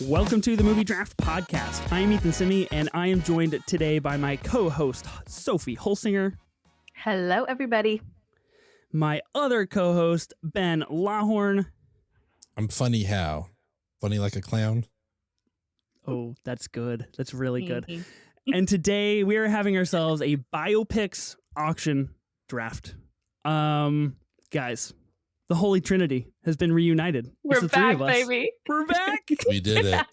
Welcome to the Movie Draft Podcast. I am Ethan Simi, and I am joined today by my co-host, Sophie Holsinger. Hello, everybody. My other co-host, Ben Lawhorn. I'm funny how? Funny like a clown? Oh, that's good. That's really good. And today we are having ourselves a Biopics auction draft. Guys, the Holy Trinity has been reunited. We're back, baby. We're back. We did it.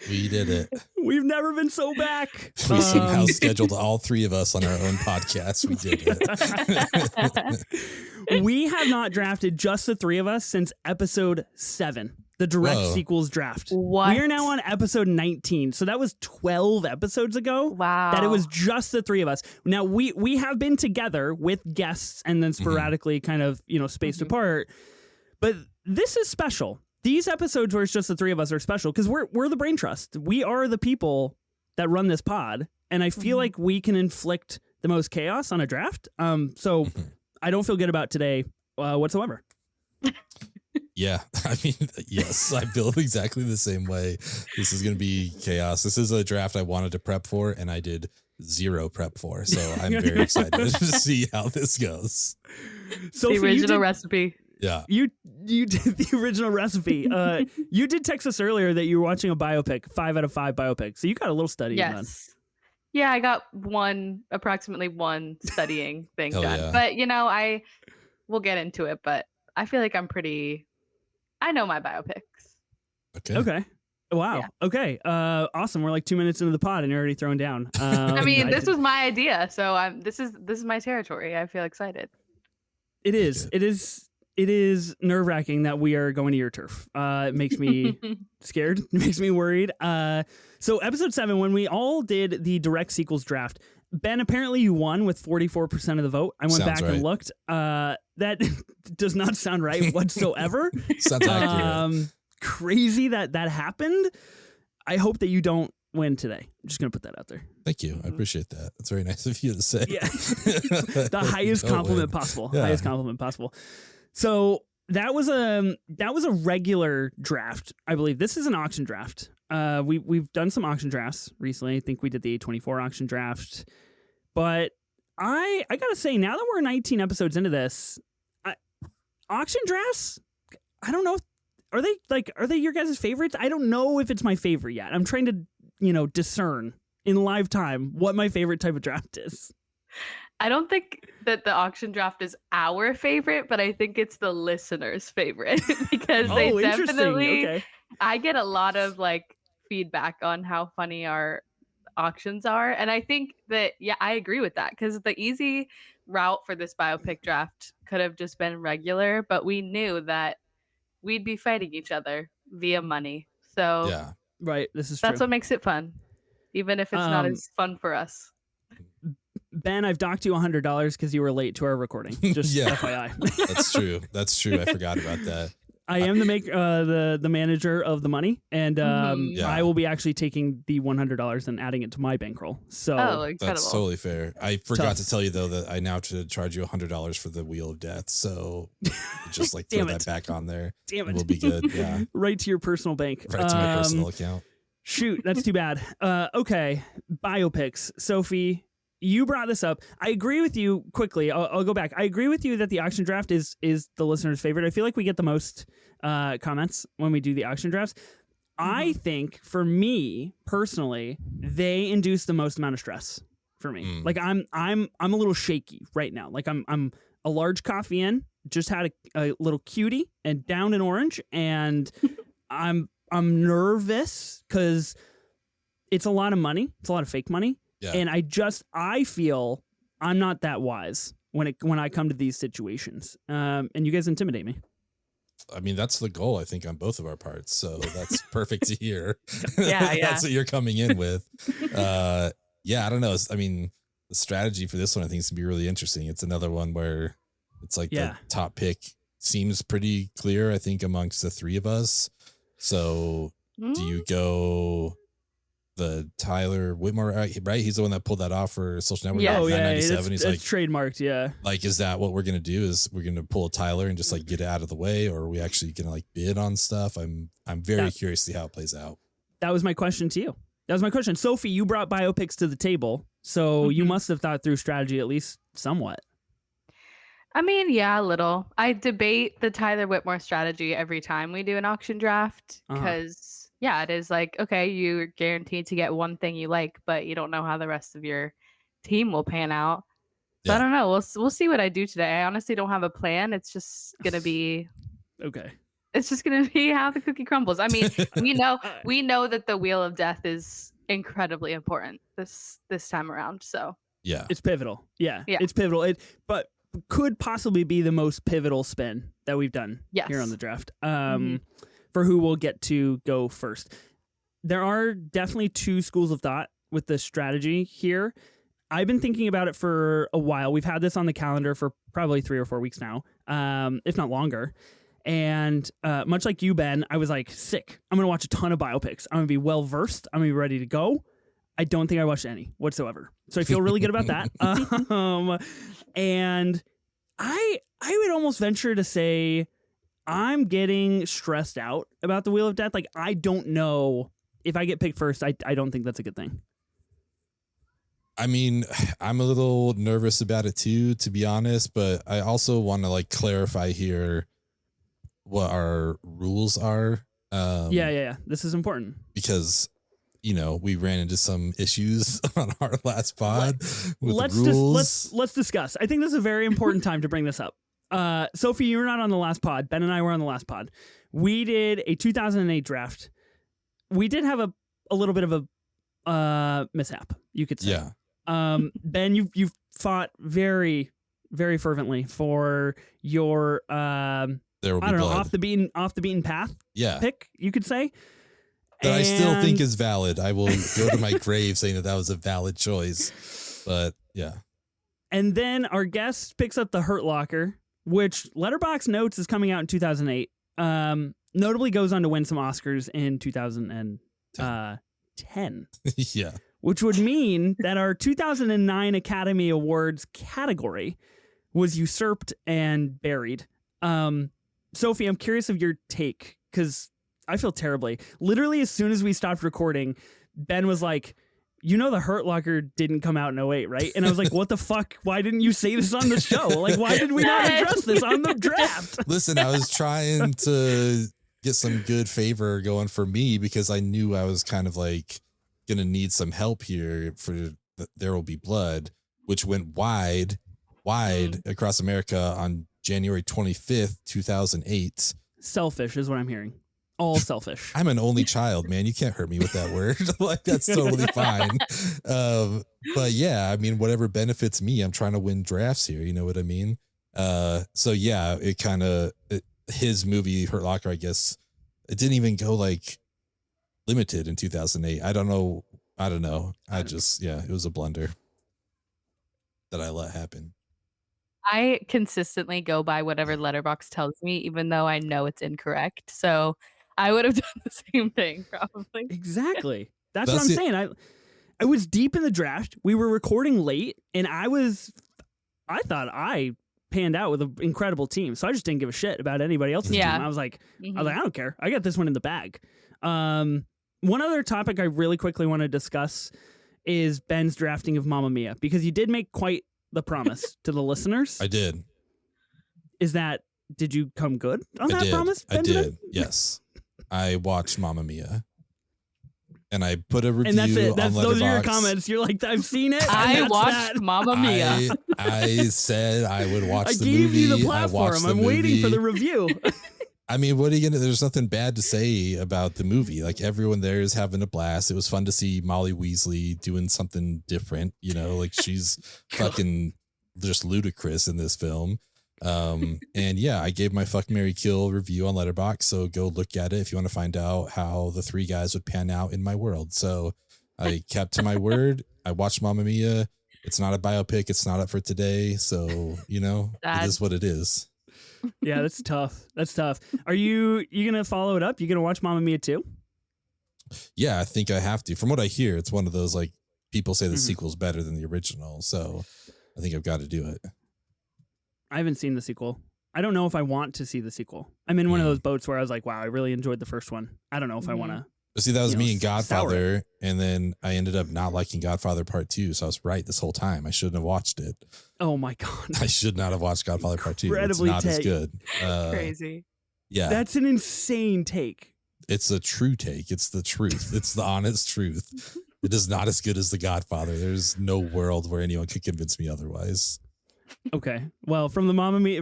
We did it. We've never been so back. We somehow scheduled all three of us on our own podcast. We did it. We have not drafted just the three of us since episode 7, the direct sequels draft. What? We are now on episode 19. So that was 12 episodes ago. Wow. That it was just the three of us. Now we have been together with guests and then sporadically kind of, spaced apart. But this is special. These episodes where it's just the three of us are special because we're the brain trust. We are the people that run this pod. And I feel like we can inflict the most chaos on a draft. So I don't feel good about today whatsoever. Yeah, I mean, yes, I feel exactly the same way. This is going to be chaos. This is a draft I wanted to prep for, and I did zero prep for. So I'm very excited to see how this goes. Sophie, the original recipe. Yeah. You did the original recipe. You did text us earlier that you were watching a biopic, 5 out of 5 biopic. So you got a little studying done. Yeah, I got approximately one studying thing done. Yeah. But, we'll get into it. But I feel like I know my biopics. Okay. Wow. Yeah. Okay. Awesome. We're like 2 minutes into the pod and you're already throwing down. I mean, this was my idea. So this is my territory. I feel excited. It is. It is nerve-wracking that we are going to your turf. It makes me scared. It makes me worried. So episode 7, when we all did the direct sequels draft, Ben, apparently you won with 44% of the vote. I went back and looked. That does not sound right whatsoever. Sounds accurate. Crazy that happened. I hope that you don't win today. I'm just going to put that out there. Thank you. I appreciate that. That's very nice of you to say. Yeah. The highest compliment possible. Yeah. Highest compliment possible. So that was a regular draft, I believe. This is an auction draft. We've done some auction drafts recently. I think we did the A24 auction draft. But I gotta say, now that we're 19 episodes into this, auction drafts, I don't know. Are they your guys' favorites? I don't know if it's my favorite yet. I'm trying to, discern in live time what my favorite type of draft is. I don't think that the auction draft is our favorite, but I think it's the listeners' favorite because they definitely. Okay. I get a lot of feedback on how funny our auctions are, and I think that I agree with that because the easy route for this biopic draft could have just been regular, but we knew that we'd be fighting each other via money. So Yeah. Right. That's what makes it fun, even if it's not as fun for us. Ben, I've docked you $100 because you were late to our recording. Just FYI. That's true. I forgot about that. I am the manager of the money, and I will be actually taking the $100 and adding it to my bankroll. So incredible. That's totally fair. I forgot to tell you though that I now have to charge you $100 for the Wheel of Death. So just throw that back on there. Damn it, we'll be good. Yeah, right to your personal bank. Right to my personal account. Shoot, that's too bad. Okay, biopics. Sophie, you brought this up. I agree with you quickly. I'll go back. I agree with you that the auction draft is the listener's favorite. I feel like we get the most comments when we do the auction drafts. I think for me personally, they induce the most amount of stress for me. Like I'm a little shaky right now. Like I'm a large coffee in, just had a little cutie and down in orange, and I'm nervous because it's a lot of money. It's a lot of fake money. Yeah. And I feel I'm not that wise when I come to these situations. And you guys intimidate me. I mean, that's the goal, I think, on both of our parts. So that's perfect to hear. Yeah. That's what you're coming in with. I don't know. I mean, the strategy for this one, I think, is going to be really interesting. It's another one where it's the top pick seems pretty clear, I think, amongst the three of us. So do you go the Tyler Whitmore, right? He's the one that pulled that off for Social Network. Yeah, it's trademarked. Yeah. Is that what we're going to do? Is we're going to pull a Tyler and just get it out of the way? Or are we actually going to bid on stuff? I'm very curious to see how it plays out. that was my question to you. That was my question. Sophie, you brought biopics to the table, so you must have thought through strategy at least somewhat. I mean, yeah, a little. I debate the Tyler Whitmore strategy every time we do an auction draft because, yeah, it is like, okay, you're guaranteed to get one thing you like, but you don't know how the rest of your team will pan out. So I don't know. We'll see what I do today. I honestly don't have a plan. It's just gonna be okay. It's just gonna be how the cookie crumbles. I mean, we know that the Wheel of Death is incredibly important this time around. So yeah, it's pivotal. Yeah. It's pivotal. But could possibly be the most pivotal spin that we've done here on the draft. For who will get to go first. There are definitely two schools of thought with the strategy here. I've been thinking about it for a while. We've had this on the calendar for probably 3 or 4 weeks now, if not longer. And much like you, Ben, I was like, sick. I'm going to watch a ton of biopics. I'm going to be well-versed. I'm going to be ready to go. I don't think I watched any whatsoever. So I feel really good about that. And I would almost venture to say I'm getting stressed out about the Wheel of Death. Like, I don't know if I get picked first. I don't think that's a good thing. I mean, I'm a little nervous about it too, to be honest, but I also want to like clarify here what our rules are. Yeah. This is important because, you know, we ran into some issues on our last pod with let's rules. Let's discuss. I think this is a very important time to bring this up. Sophie, you were not on the last pod. Ben and I were on the last pod. We did a 2008 draft. We did have a little bit of a mishap, you could say. Yeah. Ben, you've fought very, very fervently for your there will be blood. off the beaten path pick, you could say. That I still think is valid. I will go to my grave saying that was a valid choice. But yeah. And then our guest picks up the Hurt Locker, which Letterboxd notes is coming out in 2008. Notably goes on to win some Oscars in 2010. Yeah. Which would mean that our 2009 Academy Awards category was usurped and buried. Sophie, I'm curious of your take, because I feel terribly. Literally, as soon as we stopped recording, Ben was like, you know the Hurt Locker didn't come out in 08, right? And I was like, what the fuck? Why didn't you say this on the show? Like, why did we not address this on the draft? Listen, I was trying to get some good favor going for me because I knew I was kind of like going to need some help here for There Will Be Blood, which went wide across America on January 25th, 2008. Selfish is what I'm hearing. All selfish. I'm an only child, man. You can't hurt me with that word. Like, that's totally fine. But yeah, I mean, whatever benefits me, I'm trying to win drafts here. You know what I mean? So yeah, it kind of, his movie, Hurt Locker, I guess, it didn't even go like limited in 2008. I don't know. I just, it was a blunder that I let happen. I consistently go by whatever Letterboxd tells me, even though I know it's incorrect. So I would have done the same thing, probably. Exactly. That's what I'm saying. I was deep in the draft. We were recording late, and I thought I panned out with an incredible team. So I just didn't give a shit about anybody else's team. I was like, I don't care. I got this one in the bag. One other topic I really quickly want to discuss is Ben's drafting of Mamma Mia, because you did make quite the promise to the listeners. I did. Did you come good on that promise, Benjamin? I did. Yes. I watched Mamma Mia. And I put a review and that's it. on Letterboxd. Those are your comments. You're like, I've seen it. I watched Mamma Mia. I said I would watch the movie. I gave you the platform. I'm waiting for the review. I mean, what are you going to, there's nothing bad to say about the movie. Like, everyone there is having a blast. It was fun to see Molly Weasley doing something different. You know, like, she's fucking just ludicrous in this film. And yeah, I gave my Fuck, Marry, Kill review on Letterboxd. So go look at it if you want to find out how the three guys would pan out in my world. So I kept to my word. I watched Mamma Mia. It's not a biopic. It's not up for today. So, you know, it is what it is. Yeah, that's tough. That's tough. Are you going to follow it up? You going to watch Mamma Mia too? Yeah, I think I have to. From what I hear, it's one of those, like, people say the sequel's better than the original. So I think I've got to do it. I haven't seen the sequel. I don't know if I want to see the sequel. I'm in one of those boats where I was like, wow, I really enjoyed the first one. I don't know if I want to See, that was me in Godfather, sour. and then I ended up not liking Godfather Part 2, so I was right this whole time. I shouldn't have watched it. Oh my God. I should not have watched Godfather Part 2. It's Incredibly not as good. Crazy. Yeah. That's an insane take. It's a true take. It's the truth. It's the honest truth. It is not as good as The Godfather. There's no world where anyone could convince me otherwise. Okay. Well, from Mamma Mia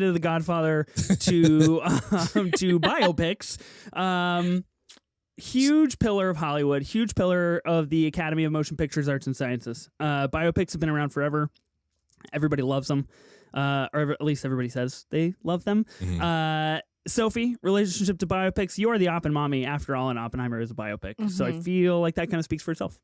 to The Godfather to biopics, huge pillar of Hollywood, huge pillar of the Academy of Motion Pictures Arts and Sciences. Biopics have been around forever. Everybody loves them, or at least everybody says they love them. Mhm. Sophie, relationship to biopics. You are the Oppenmommy, after all, and Oppenheimer is a biopic. So I feel like that kind of speaks for itself.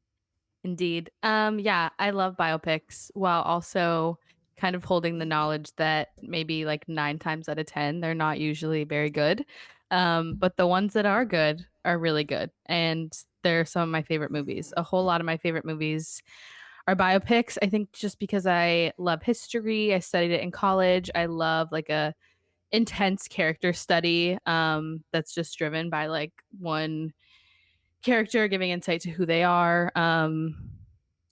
Indeed. Yeah, I love biopics while also kind of holding the knowledge that maybe like 9 times out of 10, they're not usually very good. But the ones that are good are really good. And they're some of my favorite movies. A whole lot of my favorite movies are biopics. I think just because I love history, I studied it in college. I love like a intense character study that's just driven by like one character giving insight to who they are.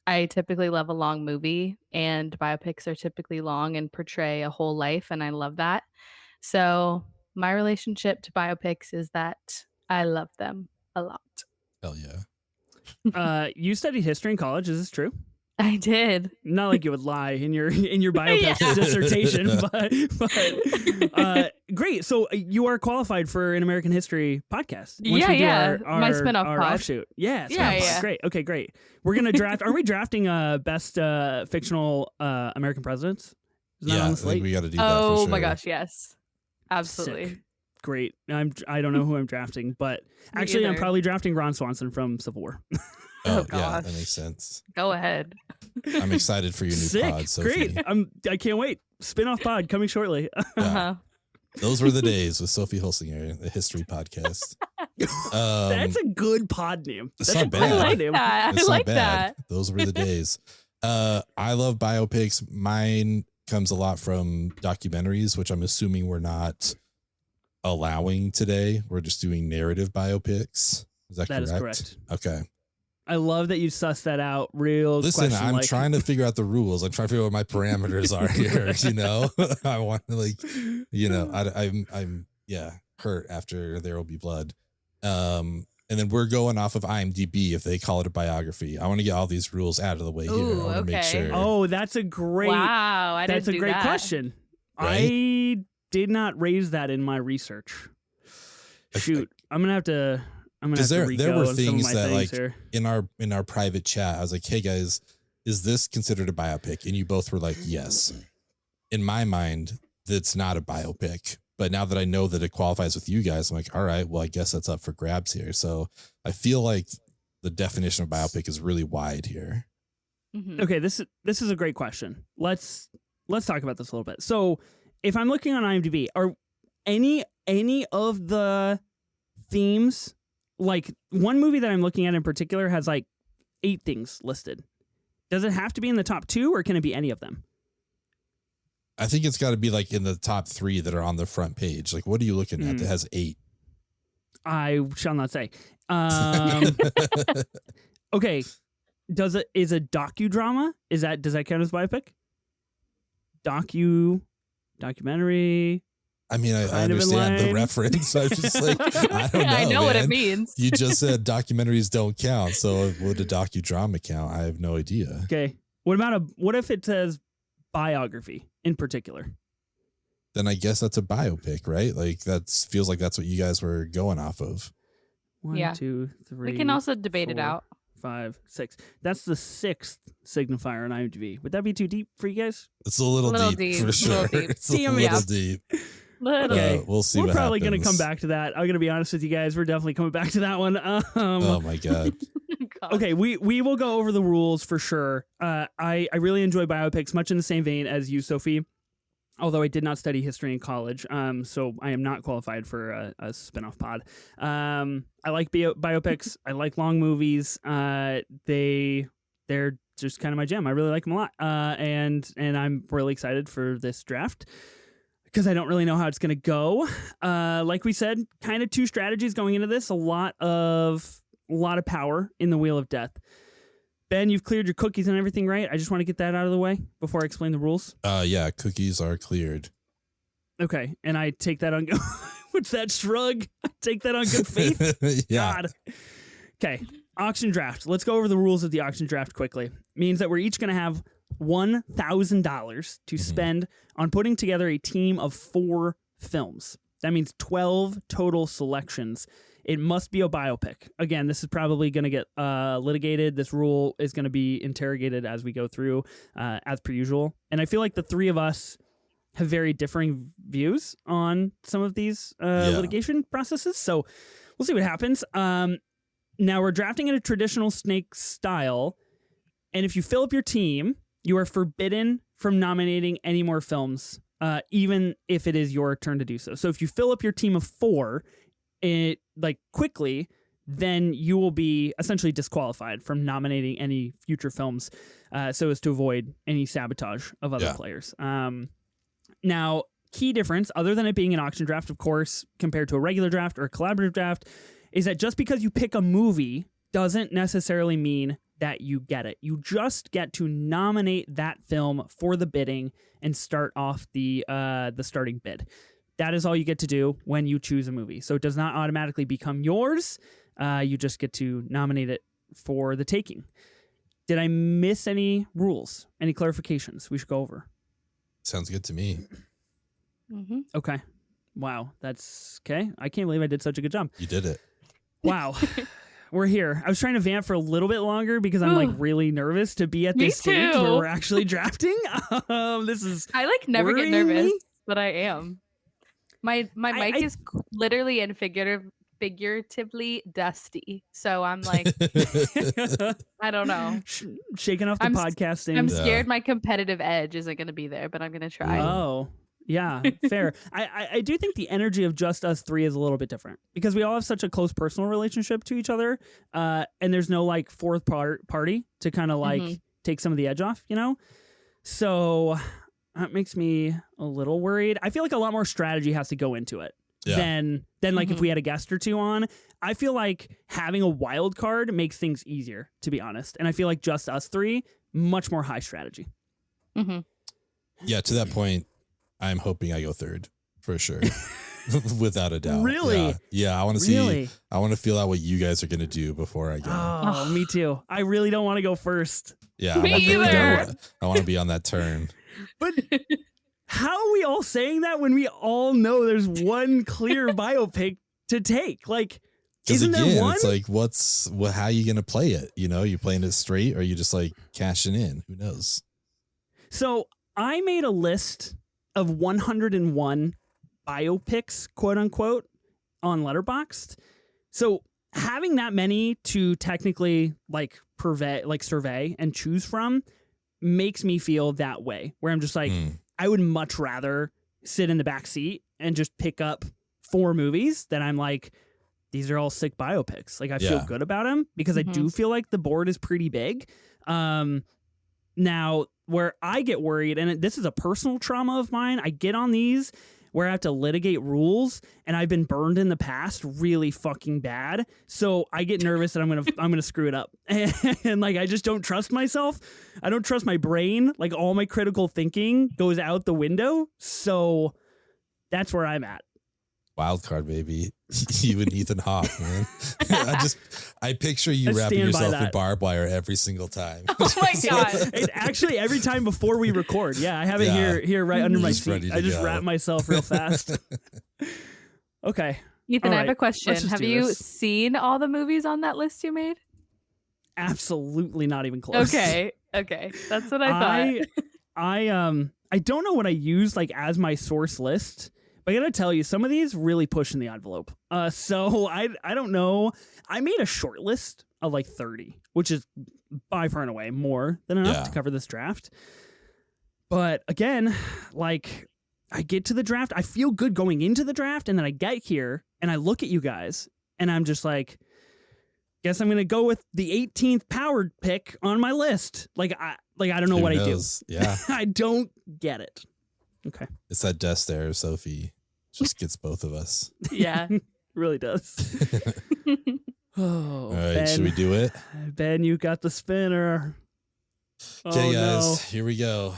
I typically love a long movie, and biopics are typically long and portray a whole life, and I love that. So my relationship to biopics is that I love them a lot. Hell yeah. You studied history in college. Is this true? I did. Not like you would lie in your biopics dissertation, but great. So you are qualified for an American history podcast. Once we do my spinoff our pod. offshoot. Yeah, Yeah. Great. Okay, great. We're gonna draft. Are we drafting best fictional American presidents? Is that on the I think slate? we got to do that Oh for sure. my gosh, yes. Absolutely. Sick. Great. I don't know who I'm drafting, but actually I'm either. probably drafting Ron Swanson from Civil War. Oh, Oh, yeah, gosh. that makes sense. Go ahead. I'm excited for your new Sick. pod, Sophie. Great. I can't wait. Spin-off pod coming shortly. Uh-huh. Those were the days with Sophie Holsinger, the history podcast. That's a good pod name. It's That's not a bad. good I pod like name. that. It's I not like bad. that. Those were the days. I love biopics. Mine comes a lot from documentaries, which I'm assuming we're not allowing today. We're just doing narrative biopics. Is that correct? That is correct. Okay. I love that you sussed that out real Listen, I'm like, trying to figure out the rules. I'm trying to figure out what my parameters are here. You know, I want to I'm hurt after There Will Be Blood. And then we're going off of IMDb if they call it a biography. I want to get all these rules out of the way here. Ooh, I want to make okay. sure. Oh, that's a great Wow, I that's didn't a do great that. question. Right? I did not raise that in my research. Shoot. I'm gonna have to Because there were re-go on some of things my that things like here. in our private chat, I was like, hey guys, is this considered a biopic? And you both were like, yes. In my mind, that's not a biopic. But now that I know that it qualifies with you guys, I'm like, all right, well, I guess that's up for grabs here. So I feel like the definition of biopic is really wide here. Mhm. Okay, this is a great question. Let's talk about this a little bit. So, if I'm looking on IMDb, are any of the themes, like one movie that I'm looking at in particular has like 8 things listed. Does it have to be in the top 2 or can it be any of them? I think it's got to be like in the top 3 that are on the front page. Like, what are you looking at that has 8? I shall not say. Okay, is a docudrama? Does that count as biopic? Documentary. I mean, I Kind of in understand the line. reference. I was just like, I don't know. I know what it man. means. You just said documentaries don't count. So would a docudrama count? I have no idea. Okay. What if it says biography in particular? Then I guess that's a biopic, right? Like feels like that's what you guys were going off of. 1, Yeah. 2, 3. We can also debate it 4, out. 5, 6. That's the 6th signifier on IMDb. Would that be too deep for you guys? It's a little Little deep, deep, for little sure. deep. It's a Damn it. little deep. Little. Okay. We'll see. We're what probably going to happens. come back to that. I'm going to be honest with you guys. We're definitely coming back to that one. Oh my god. God. Okay, we will go over the rules for sure. I really enjoy biopics, much in the same vein as you, Sophie. Although I did not study history in college, so I am not qualified for a spin-off pod. I like biopics. I like long movies. They're just kind of my jam. I really like them a lot. And I'm really excited for this draft. I because I don't really know how it's going to go. Like we said, kind of two strategies going into this. A lot of power in the Wheel of Death. Ben, you've cleared your cookies and everything, right? I just want to get that out of the way before I explain the rules. Yeah, cookies are cleared. Okay, and I take that on. What's that shrug? I take that on good faith. Yeah. God. Okay, auction draft. Let's go over the rules of the auction draft quickly. Means that we're each going to have $1,000 to spend on putting together a team of 4 films. That means 12 total selections. It must be a biopic. Again, this is probably going to get litigated. This rule is going to be interrogated as we go through, as per usual. And I feel like the three of us have very differing views on some of these litigation processes. So we'll see what happens. Now we're drafting in a traditional snake style. And if you fill up your team, you are forbidden from nominating any more films, even if it is your turn to do so. So if you fill up your team of 4, quickly, then you will be essentially disqualified from nominating any future films, so as to avoid any sabotage of other players. Now, key difference, other than it being an auction draft, of course, compared to a regular draft or a collaborative draft, is that just because you pick a movie doesn't necessarily mean that you get it. You just get to nominate that film for the bidding and start off the starting bid. That is all you get to do when you choose a movie. So it does not automatically become yours. You just get to nominate it for the taking. Did I miss any rules? Any clarifications we should go over? Sounds good to me. Mm-hmm. Okay. Wow. That's okay. I can't believe I did such a good job. You did it. Wow. We're here. I was trying to vamp for a little bit longer because I'm really nervous to be at this stage where we're actually drafting. This is I never get nervous, me. but I am. My mic is literally and figuratively dusty. So I'm like, I don't know. Shaking off the podcasting. I'm scared my competitive edge isn't going to be there, but I'm going to try. Oh, yeah, fair. I do think the energy of just us 3 is a little bit different because we all have such a close personal relationship to each other. And there's no fourth party to kind of take some of the edge off, you know? So that makes me a little worried. I feel like a lot more strategy has to go into it than if we had a guest or 2 on. I feel like having a wild card makes things easier, to be honest. And I feel like just us 3, much more high strategy. Mm-hmm. Yeah, to that point, I'm hoping I go third for sure. Without a doubt. Really? Yeah, I want to see. I want to feel out what you guys are going to do before I go. Oh, me too. I really don't want to go first. Yeah, me either. I want to be on that turn. But how are we all saying that when we all know there's one clear biopic to take? Isn't there one? It's how are you going to play it? You know, you playing it straight or are you just cashing in? Who knows? So I made a list of 101 biopics, quote unquote, on Letterboxd. So having that many to technically survey and choose from makes me feel that way, where I'm just I would much rather sit in the back seat and just pick up 4 movies that I'm these are all sick biopics. I feel good about them because I do feel like the board is pretty big. Now, where I get worried, and this is a personal trauma of mine, I get on these where I have to litigate rules, and I've been burned in the past really fucking bad. So I get nervous that I'm gonna screw it up, and I just don't trust myself. I don't trust my brain. All my critical thinking goes out the window. So that's where I'm at. Wild card, baby. You and Ethan Hawke, man. I picture you wrapping yourself in barbed wire every single time. Oh my God. Actually, every time before we record. Yeah, I have it here right under my seat. I just wrap myself real fast. Okay. Ethan, I have a question. Have you seen all the movies on that list you made? Absolutely not even close. Okay. That's what I thought. I don't know what I use as my source list. But I gotta tell you, some of these really push in the envelope. So I don't know. I made a short list of 30, which is by far and away more than enough to cover this draft. But again, I get to the draft, I feel good going into the draft, and then I get here and I look at you guys and I'm just guess I'm gonna go with the 18th powered pick on my list. I don't know what I do. Yeah. I don't get it. Okay. It's that death stare, Sophie. Just gets both of us. Yeah. Really does. Oh, All right, Ben, should we do it? Ben, you got the spinner. Okay, guys, no. here we go.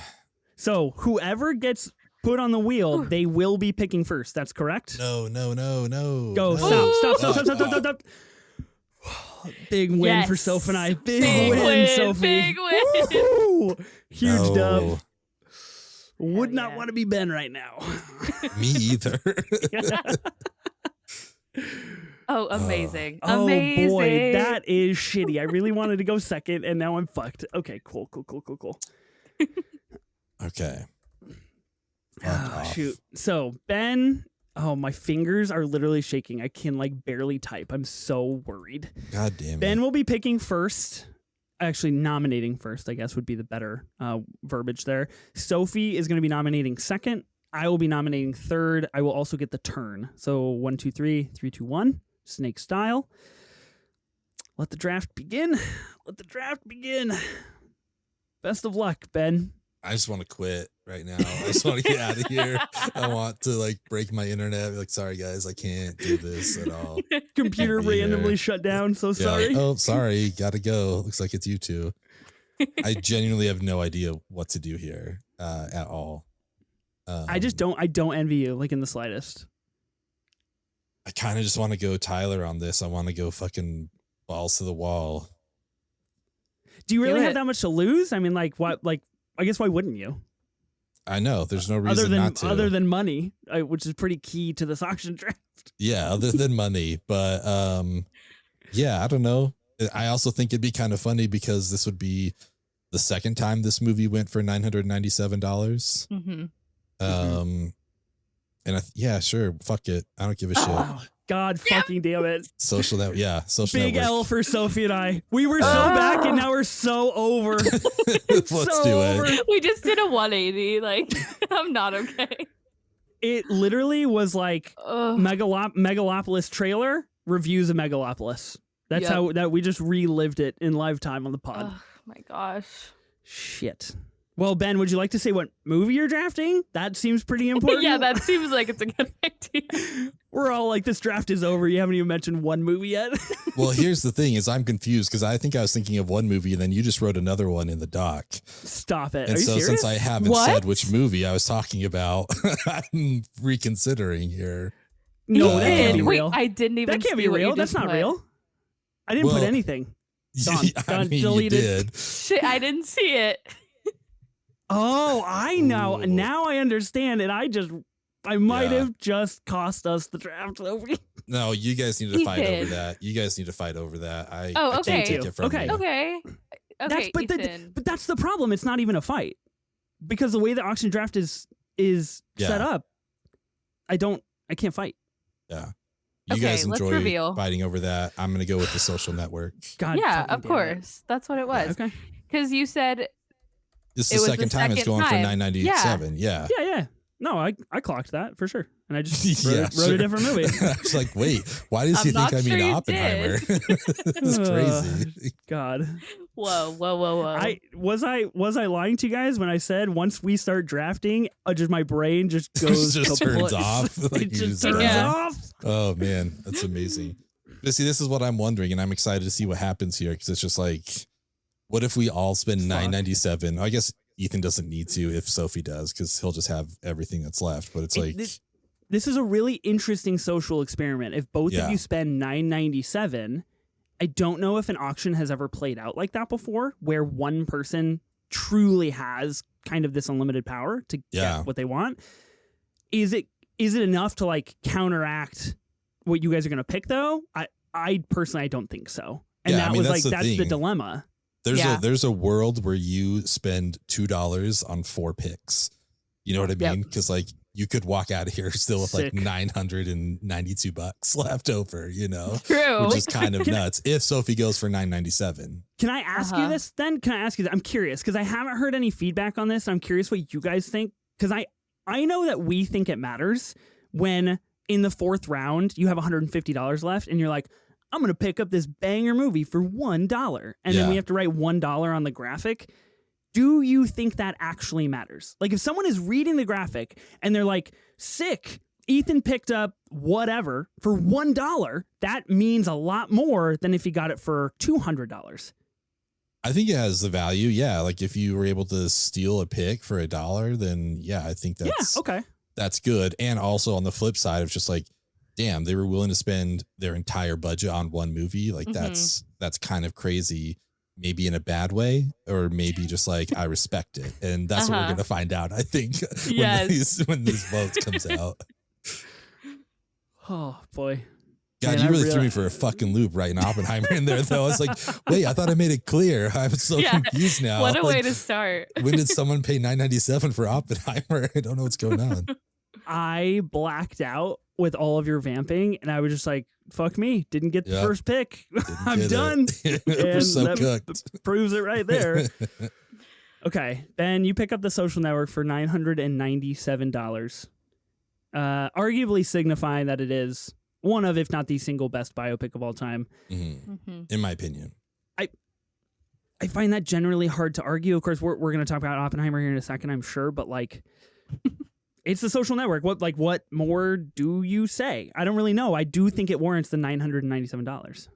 So whoever gets put on the wheel, they will be picking first. That's correct? No. Go. No. Stop. Big win for Soph and I. Big win, Sophie. Big win. Woo-hoo! Huge dub. Would Hell not yeah. want to be Ben right now. Me either. Oh, amazing. Oh Amazing. boy, that is shitty. I really wanted to go second, and now I'm fucked. Okay, cool. Okay. Shoot. So Ben, my fingers are literally shaking. I can barely type. I'm so worried. God damn it. Ben will be picking first. Actually, nominating first, I guess, would be the better verbiage there. Sophie is going to be nominating second. I will be nominating third. I will also get the turn. So 1, 2, 3, 3, 2, 1, snake style. Let the draft begin. Best of luck, Ben. I just want to quit right now. I just want to get out of here. I want to break my internet. Be sorry guys, I can't do this at all. Computer Be randomly here. shut down. So Yeah. sorry. Oh, sorry. Gotta go. Looks like it's you two. I genuinely have no idea what to do here at all. I don't envy you in the slightest. I kind of just want to go Tyler on this. I want to go fucking balls to the wall. Do you really Do have it. that much to lose? I mean, what? I guess why wouldn't you? I know there's no reason not to. Other than money, which is pretty key to this auction draft. Yeah, other than money, but yeah, I don't know. I also think it'd be kind of funny because this would be the second time this movie went for $997. Mm-hmm. And yeah, sure, fuck it. I don't give a shit. Oh, God fucking damn it. Social Big network. L for Sophie and I. We were so back and now we're so over. Let's so do over. it. We just did a 180. I'm not okay. It literally was Ugh. Megalopolis trailer reviews of Megalopolis. That's Yep. how that we just relived it in live time on the pod. Oh my gosh. Shit. Well, Ben, would you like to say what movie you're drafting? That seems pretty important. Yeah, that seems like it's a good idea. We're all this draft is over. You haven't even mentioned one movie yet. Well, here's the thing is I'm confused because I think I was thinking of one movie and then you just wrote another one in the doc. Stop it. And Are you so serious? since I haven't What? said which movie I was talking about, I'm reconsidering here. No, that can't be Wait, real. I didn't even That can't be see what you real. That's just not put. real. I didn't put Well- anything. Done. I Done. mean, Deleted. you did. Shit, I didn't see it. Oh, I know. Ooh. Now I understand. And I might Yeah. have just cost us the draft. No, you guys need to He fight did. over that. You guys need to fight over that. I Oh, can't okay. take it from Okay. you. Okay. Okay, Ethan. But that's the problem. It's not even a fight because the way the auction draft is set Yeah. up, I can't fight. Yeah. You Okay, guys let's enjoy reveal. fighting over that. I'm going to go with the social network. God, Yeah, fucking of damn it. course. That's what it was. Okay. Because you said This It is was the the second time it's second going for time. $997. Yeah. Yeah. No, I clocked that for sure, and I just wrote, Yeah, wrote sure. a different movie. I was like, wait, why does I'm he think not I mean sure you Oppenheimer? did. It's crazy. God, whoa. I was lying to you guys when I said once we start drafting, just my brain just goes Just kaput. turns off. Like, It you just just turns Yeah. off. Oh man, that's amazing. But see, this is what I'm wondering, and I'm excited to see what happens here because it's just what if we all spend Fuck. $997? I guess Ethan doesn't need to if Sophie does because he'll just have everything that's left. But it's This is a really interesting social experiment. If both Yeah. of you spend $997, I don't know if an auction has ever played out like that before, where one person truly has kind of this unlimited power to Yeah. get what they want. Is it enough to counteract what you guys are going to pick though? I personally I don't think so. And Yeah, that I mean, was that's the that's the thing. dilemma. there's a world where you spend $2 on 4 picks. You know what I mean? Because you could walk out of here still with Sick. $992 left over, True. which is kind of nuts if Sophie goes for $997. Can I ask you this then? Can I ask you that? I'm curious because I haven't heard any feedback on this. I'm curious what you guys think because I know that we think it matters when in the 4th round you have $150 left and you're like, I'm going to pick up this banger movie for $1. And then we have to write $1 on the graphic. do you think that actually matters? Like if someone is reading the graphic and they're like, sick, Ethan picked up whatever for $1, that means a lot more than if he got it for $200. I think it has the value. Yeah. Like if you were able to steal a pick for $1, then yeah, I think that's okay. That's good. And also on the flip side of just like, damn, they were willing to spend their entire budget on one movie. Like that's kind of crazy, maybe in a bad way, or maybe just like, I respect it. And that's what we're going to find out, I think, when this vote comes out. Oh boy. God, you really threw me for a fucking loop writing Oppenheimer in there, though. I was like, wait, I thought I made it clear. I'm so confused now. What a like, way to start. When did someone pay $9.97 for Oppenheimer? I don't know what's going on. I blacked out with all of your vamping, and I was just like, fuck me. Didn't get the first pick. I'm done. We're so cooked. Proves it right there. Okay, Ben, you pick up The Social Network for $997. Arguably signifying that it is one of, if not the single best biopic of all time. In my opinion. I find that generally hard to argue. Of course, we're going to talk about Oppenheimer here in a second, I'm sure, but like, it's The Social Network. What more do you say? I don't really know. I do think it warrants the $997.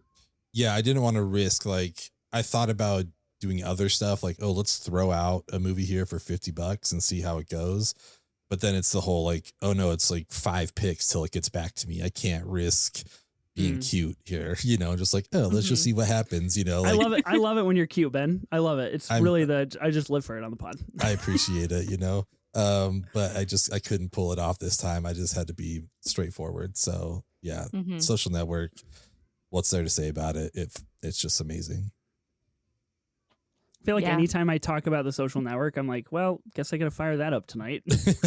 Yeah, I didn't want to risk, like, I thought about doing other stuff, like, oh, let's throw out a movie here for $50 and see how it goes. But then it's the whole like, oh no, it's like 5 picks till it gets back to me. I can't risk being cute here, just like, oh, let's just see what happens, Like, I love it. I love it when you're cute, Ben. I love it. It's really I just live for it on the pod. I appreciate it, but I couldn't pull it off this time. I just had to be straightforward. So yeah, Social Network, what's there to say about it? It's just amazing. I feel like anytime I talk about The Social Network, I'm like, well, guess I gotta fire that up tonight.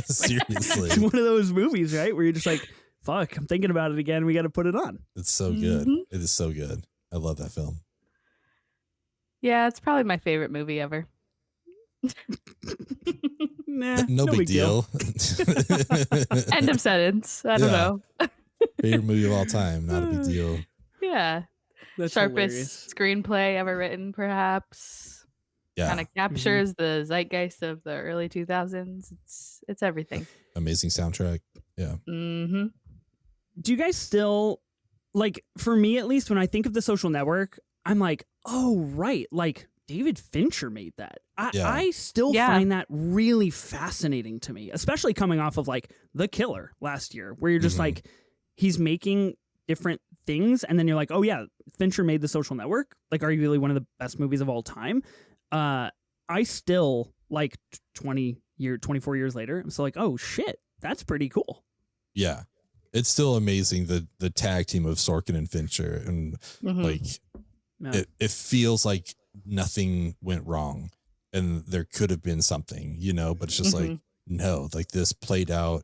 Seriously. It's one of those movies, right? Where you're just like, fuck, I'm thinking about it again. We got to put it on. It's so good. It is so good. I love that film. Yeah, it's probably my favorite movie ever. Nah, no big deal. End of sentence. I don't know. Favorite movie of all time. Not a big deal. Yeah. That's Sharpest hilarious. screenplay ever written, perhaps. Yeah. Kind of captures the zeitgeist of the early 2000s. It's everything. Amazing soundtrack. Yeah. Mm-hmm. Do you guys still, like, for me at least, when I think of The Social Network, I'm like, oh, right. Like, David Fincher made that. I still find that really fascinating to me, especially coming off of, like, The Killer last year, where you're just like, he's making different things, and then you're like, oh, yeah, Fincher made The Social Network, like, arguably one of the best movies of all time. I still, like, 24 years later, I'm still like, oh, shit, that's pretty cool. Yeah. It's still amazing, the tag team of Sorkin and Fincher, and like it feels like nothing went wrong and there could have been something, but it's just like, no, like this played out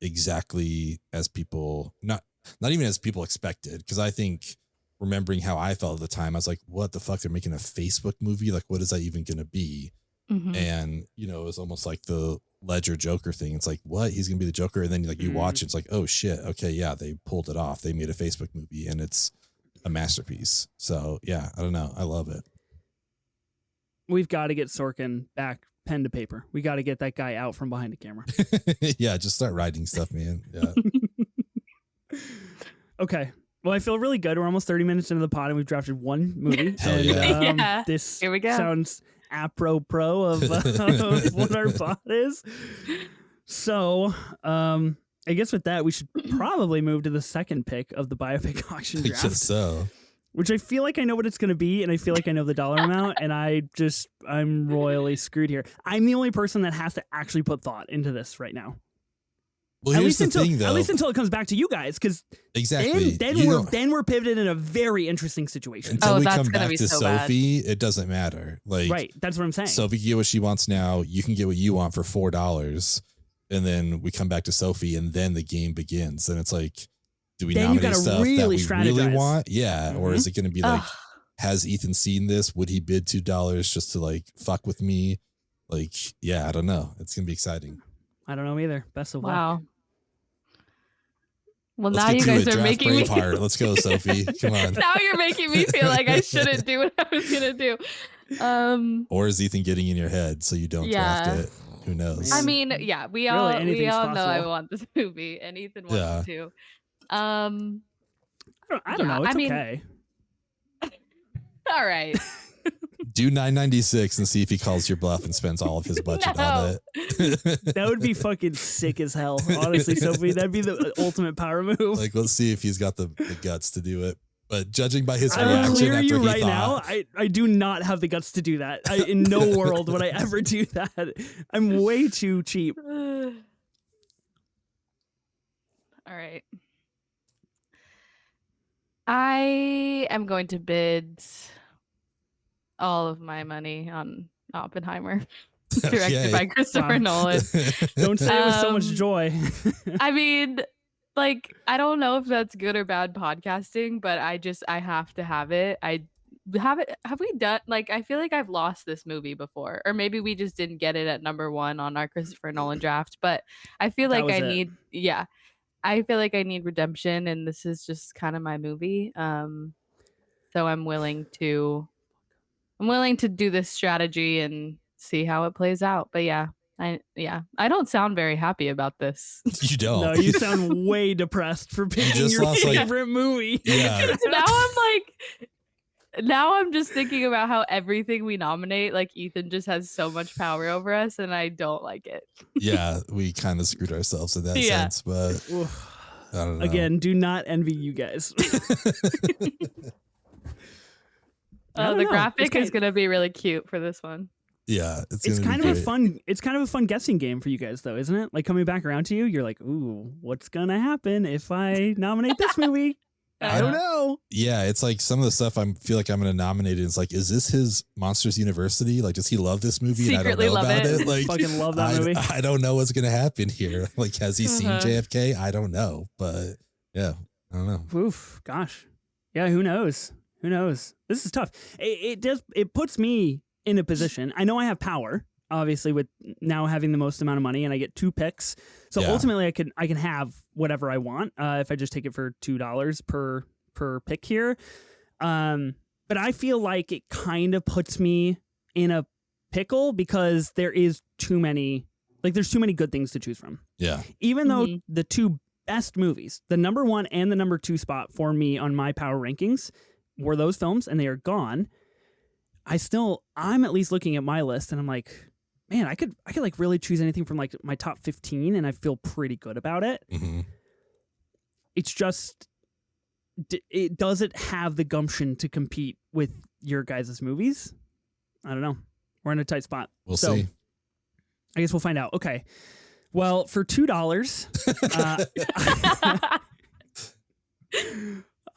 exactly as people, not even as people expected. Cause I think, remembering how I felt at the time, I was like, what the fuck? They're making a Facebook movie? Like, what is that even going to be? And, it was almost like the Ledger Joker thing. It's like, what? He's going to be the Joker. And then like you watch it, it's like, oh shit. Okay. Yeah. They pulled it off. They made a Facebook movie and it's a masterpiece. So yeah, I don't know. I love it. We've got to get Sorkin back pen to paper. We got to get that guy out from behind the camera. Yeah. Just start writing stuff, man. Yeah. Okay. Well, I feel really good. We're almost 30 minutes into the pod and we've drafted one movie. And this Here we go. Sounds apropos of what our pod is. So, I guess with that, we should probably move to the second pick of the biopic auction draft. I guess so. Which I feel like I know what it's going to be, and I feel like I know the dollar amount, and I'm royally screwed here. I'm the only person that has to actually put thought into this right now. Well, here's the thing, though. At least until it comes back to you guys, because exactly. Then we're pivoted in a very interesting situation. Until we come back to Sophie, it doesn't matter. Like, right, that's what I'm saying. Sophie can get what she wants now. You can get what you want for $4, and then we come back to Sophie, and then the game begins. And it's like, do we nominate stuff that we really want? Yeah, or is it going to be like, has Ethan seen this? Would he bid $2 just to like fuck with me? Like, yeah, I don't know. It's going to be exciting. I don't know either. Best of luck. Wow. Well, Let's now you guys it. are Draft making Braveheart. Let's go, Sophie. Come on. Now you're making me feel like I shouldn't do what I was gonna do. Or is Ethan getting in your head so you don't draft it? Who knows? I mean, yeah, we all know I want this movie, and Ethan wants it too. I don't know. It's okay. All right. Do $9.96 and see if he calls your bluff and spends all of his budget on it. That would be fucking sick as hell. Honestly, Sophie, that'd be the ultimate power move. Like, let's see if he's got the guts to do it. But judging by his reaction after you he right thought, now, I do not have the guts to do that. In no world would I ever do that. I'm way too cheap. All right. I am going to bid all of my money on Oppenheimer, directed by Christopher Nolan. Don't say it with so much joy. I mean, like, I don't know if that's good or bad podcasting, but I have to have it. Have we done, like, I feel like I've lost this movie before, or maybe we just didn't get it at number 1 on our Christopher Nolan draft, but I feel like I need redemption, and this is just kind of my movie. So I'm willing to do this strategy and see how it plays out. But I don't sound very happy about this. You don't. No, you sound way depressed for picking your favorite movie. Yeah. Now I'm just thinking about how everything we nominate, like, Ethan just has so much power over us, and I don't like it. Yeah, we kind of screwed ourselves in that sense, but I don't know. Again, do not envy you guys. The graphic is going to be really cute for this one. Yeah, it's kind of a fun guessing game for you guys, though, isn't it? Like, coming back around to you, you're like, ooh, what's gonna happen if I nominate this movie? I don't know. Yeah, it's like some of the stuff I feel like I'm going to nominate. It's like, is this his Monsters University? Like, does he love this movie? Secretly and I don't know love about it. Like, fucking love that movie. I don't know what's going to happen here. Like, has he seen JFK? I don't know, but yeah, I don't know. Oof, gosh, yeah, who knows? Who knows? This is tough. It puts me in a position. I know I have power, obviously, with now having the most amount of money, and I get 2 picks. So ultimately, I can have whatever I want if I just take it for $2 per pick here. But I feel like it kind of puts me in a pickle because there's too many good things to choose from. Yeah. Even though the 2 best movies, the number 1 and the number 2 spot for me on my power rankings, were those films, and they are gone. I'm at least looking at my list, and I'm like, man, I could like really choose anything from like my top 15, and I feel pretty good about it. Mm-hmm. It's just, it doesn't have the gumption to compete with your guys' movies. I don't know. We're in a tight spot. We'll see. I guess we'll find out. Okay. Well, for $2,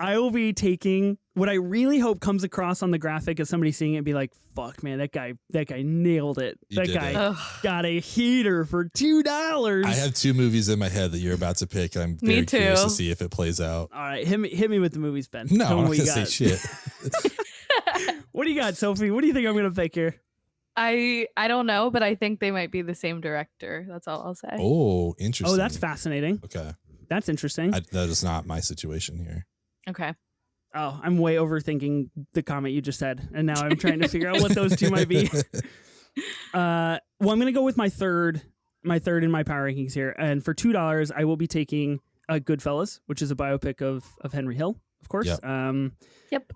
I will be taking what I really hope comes across on the graphic as somebody seeing it and be like, fuck, man, that guy nailed it. That guy got a heater for $2. I have 2 movies in my head that you're about to pick. I'm very curious to see if it plays out. All right, hit me with the movies, Ben. No, I'm not going to say shit. What do you got, Sophie? What do you think I'm going to pick here? I don't know, but I think they might be the same director. That's all I'll say. Oh, interesting. Oh, that's fascinating. Okay. That's interesting. That is not my situation here. Okay. Oh, I'm way overthinking the comment you just said, and now I'm trying to figure out what those 2 might be. Well, I'm going to go with my third in my power rankings here, and for $2, I will be taking Goodfellas, which is a biopic of Henry Hill, of course. Yep. Yep.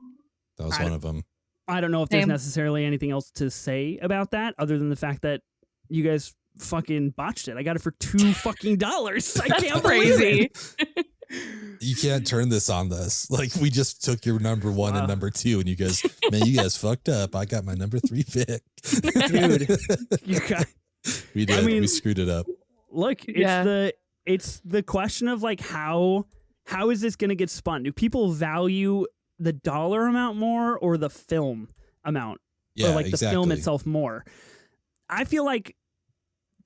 That was one of them. I don't know if there's necessarily anything else to say about that other than the fact that you guys fucking botched it. I got it for $2 fucking dollars. I can't believe it. You can't turn this on us. Like, we just took your number 1 and number 2, and you guys fucked up. I got my number 3 pick. Dude, we did. We screwed it up. Look, it's the question of like how is this going to get spun? Do people value the dollar amount more or the film amount? Yeah, or like the film itself more? I feel like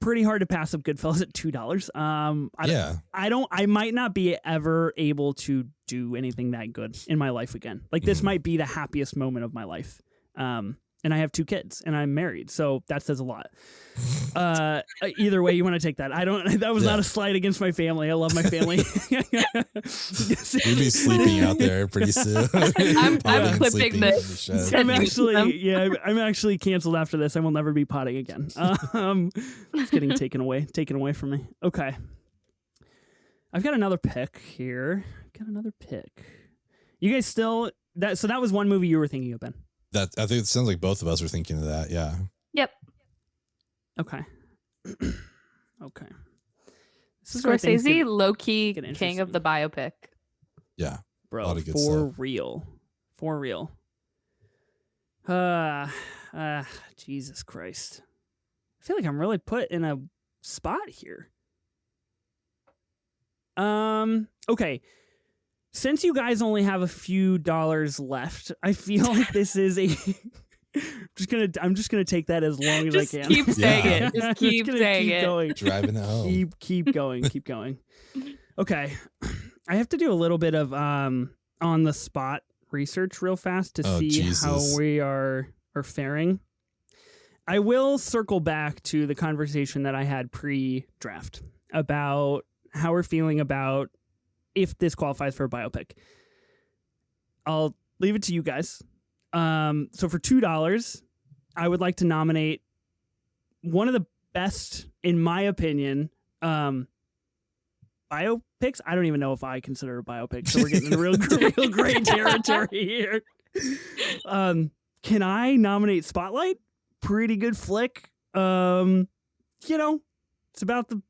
pretty hard to pass up Goodfellas at $2. I might not be ever able to do anything that good in my life again. Like, this might be the happiest moment of my life. and I have 2 kids, and I'm married, so that says a lot. Either way you want to take that. That was not a slight against my family. I love my family. You'll be sleeping out there pretty soon. I'm clipping this. I'm actually canceled after this. I will never be potting again. It's getting taken away from me. Okay. I've got another pick here. You guys still so that was one movie you were thinking of, Ben? That I think it sounds like both of us were thinking of that. Yeah. Yep. Okay. Okay. Scorsese, low key king of the biopic. Yeah, bro. A lot of good for stuff. real. Jesus Christ. I feel like I'm really put in a spot here. Okay. Since you guys only have a few dollars left, I feel like this is a I'm just gonna take that as long as I can. Keep saying it. Just keep saying it. Going. Driving it home. Keep going. Okay. I have to do a little bit of on the spot research real fast to see how we are faring. I will circle back to the conversation that I had pre-draft about how we're feeling about if this qualifies for a biopic. I'll leave it to you guys. So for $2, I would like to nominate one of the best, in my opinion, biopics. I don't even know if I consider a biopic, so we're getting in real great territory here. Can I nominate Spotlight? Pretty good flick. It's about the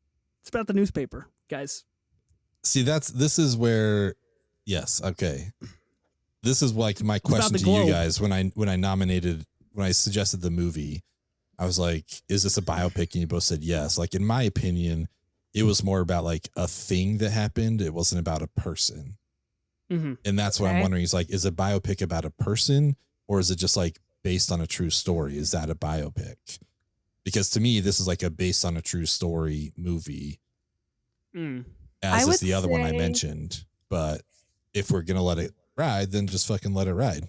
newspaper, guys. See, this is where, yes, okay. This is like my question to you guys when I suggested the movie. I was like, is this a biopic? And you both said yes. Like, in my opinion, it was more about like a thing that happened. It wasn't about a person. Mm-hmm. And that's what I'm wondering. Is like, is a biopic about a person, or is it just like based on a true story? Is that a biopic? Because to me, this is like a based on a true story movie. As is the other one I mentioned. But if we're going to let it ride, then just fucking let it ride.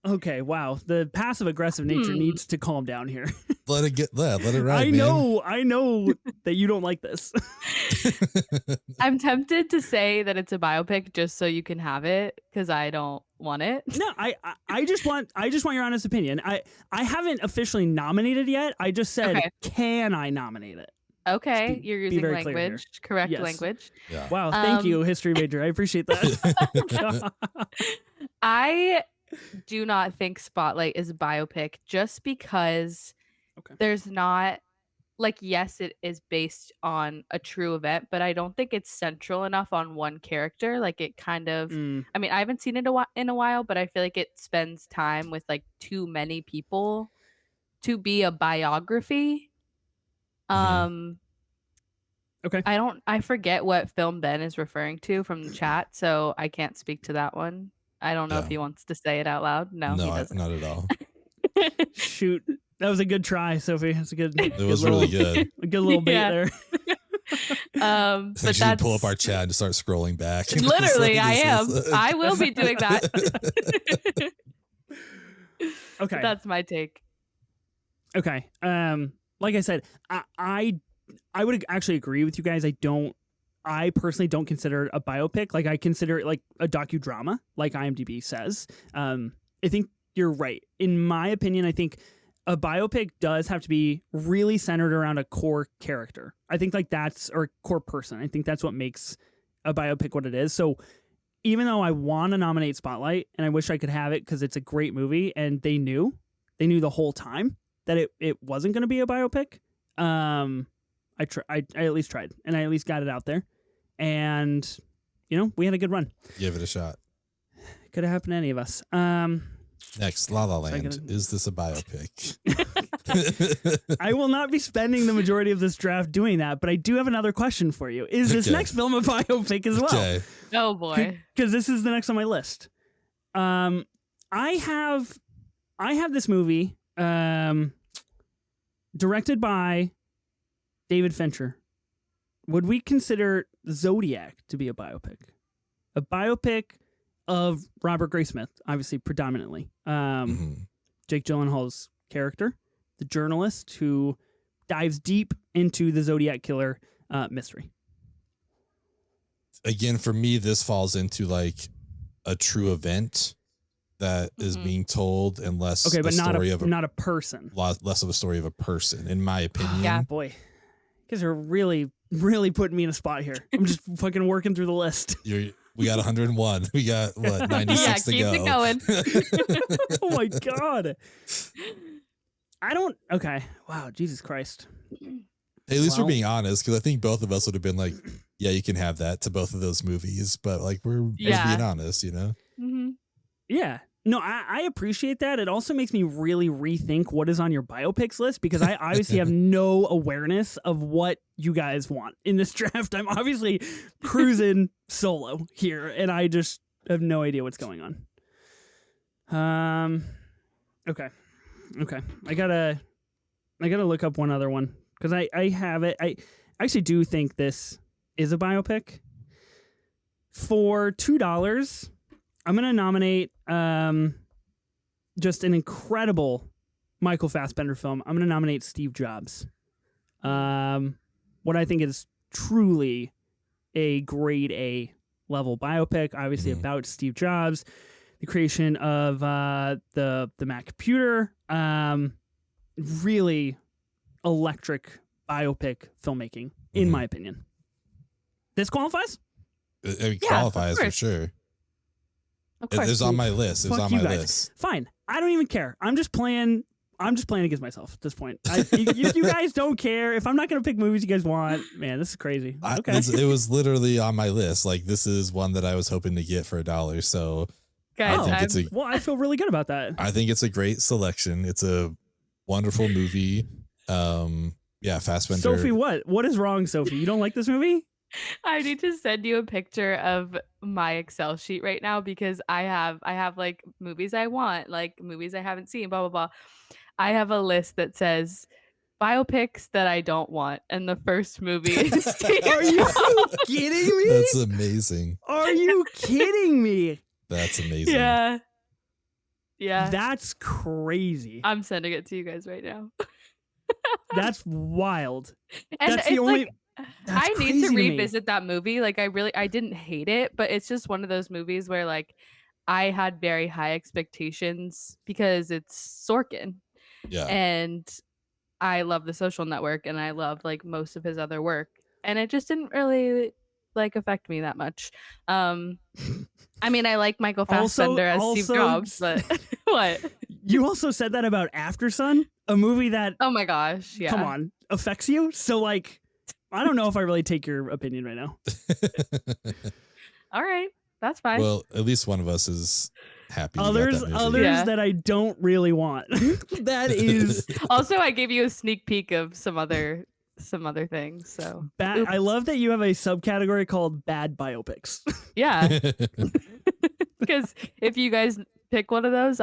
Okay, wow. The passive aggressive nature needs to calm down here. Let it ride. I know that you don't like this. I'm tempted to say that it's a biopic just so you can have it, because I don't want it. No, I just want your honest opinion. I haven't officially nominated yet. I just said, can I nominate it? Okay, you're using language, correct language. Yeah. Wow, thank you, history major. I appreciate that. I do not think Spotlight is a biopic just because there's not, like, yes, it is based on a true event, but I don't think it's central enough on one character. Like, it kind of, I mean, I haven't seen it in a while, but I feel like it spends time with like too many people to be a biography. Okay. I forget what film Ben is referring to from the chat, so I can't speak to that one. I don't know if he wants to say it out loud. No, he doesn't. Not at all. Shoot. That was a good try, Sophie. That's a good. It was really good. A good little bait there. But you should pull up our chat and start scrolling back. Literally, I am. I will be doing that. Okay, but that's my take. Okay. Like I said, I would actually agree with you guys. I personally don't consider it a biopic. Like, I consider it like a docudrama, like IMDb says. I think you're right. In my opinion, I think a biopic does have to be really centered around a core character. I think or a core person. I think that's what makes a biopic what it is. So even though I want to nominate Spotlight, and I wish I could have it because it's a great movie, and they knew the whole time that it wasn't going to be a biopic. I at least tried, and I at least got it out there, and we had a good run. Give it a shot. Could have happened to any of us. Next, La La Land. Is this a biopic? I will not be spending the majority of this draft doing that, but I do have another question for you. Is this next film a biopic as well? Okay. Oh boy, because this is the next on my list. I have this movie directed by David Fincher. Would we consider Zodiac to be a biopic? A biopic of Robert Graysmith, obviously predominantly. Jake Gyllenhaal's character, the journalist who dives deep into the Zodiac Killer mystery. Again, for me, this falls into like a true event that is being told, and less okay, but not a person. Less of a story of a person, in my opinion. Yeah. Boy, you guys are really, really putting me in a spot here. I'm just fucking working through the list. We got 101. We got what, 96 to go. Keep it going. Oh my God. Okay. Wow. Jesus Christ. Hey, at least we're being honest, because I think both of us would have been like, yeah, you can have that to both of those movies. But like, we're just being honest, you know? Mm-hmm. Yeah. No, I appreciate that. It also makes me really rethink what is on your biopics list, because I obviously have no awareness of what you guys want in this draft. I'm obviously cruising solo here, and I just have no idea what's going on. Okay. I gotta look up one other one, because I have it. I actually do think this is a biopic. For $2, I'm going to nominate just an incredible Michael Fassbender film. I'm going to nominate Steve Jobs. What I think is truly a grade A level biopic, obviously about Steve Jobs, the creation of the Mac computer. Really electric biopic filmmaking, in my opinion. This qualifies? It qualifies for sure. It was on my list. It was on my list. Fine. I don't even care. I'm just playing against myself at this point. If you guys don't care, if I'm not going to pick movies you guys want, man, this is crazy. Okay. It was literally on my list. Like, this is one that I was hoping to get for $1. So guys, I feel really good about that. I think it's a great selection. It's a wonderful movie. Fassbender. Sophie, what is wrong, Sophie? You don't like this movie? I need to send you a picture of my Excel sheet right now, because I have like movies I want, like movies I haven't seen, blah, blah, blah. I have a list that says biopics that I don't want. And the first movie is Steve Are you kidding me? That's amazing. Are you kidding me? That's amazing. Yeah. Yeah. That's crazy. I'm sending it to you guys right now. That's wild. And that's it's the only... I need to me. revisit that movie. Like, I didn't hate it, but it's just one of those movies where like I had very high expectations because it's Sorkin. Yeah. And I love The Social Network, and I love like most of his other work, and it just didn't really like affect me that much. I mean, I like Michael Fassbender as Steve Jobs, but what? You also said that about After Sun, a movie that, oh my gosh, yeah, come on, affects you. So like, I don't know if I really take your opinion right now. All right, that's fine. Well, at least one of us is happy. Others that I don't really want. That is. Also, I gave you a sneak peek of some other things. So I love that you have a subcategory called bad biopics. Yeah, because if you guys pick one of those,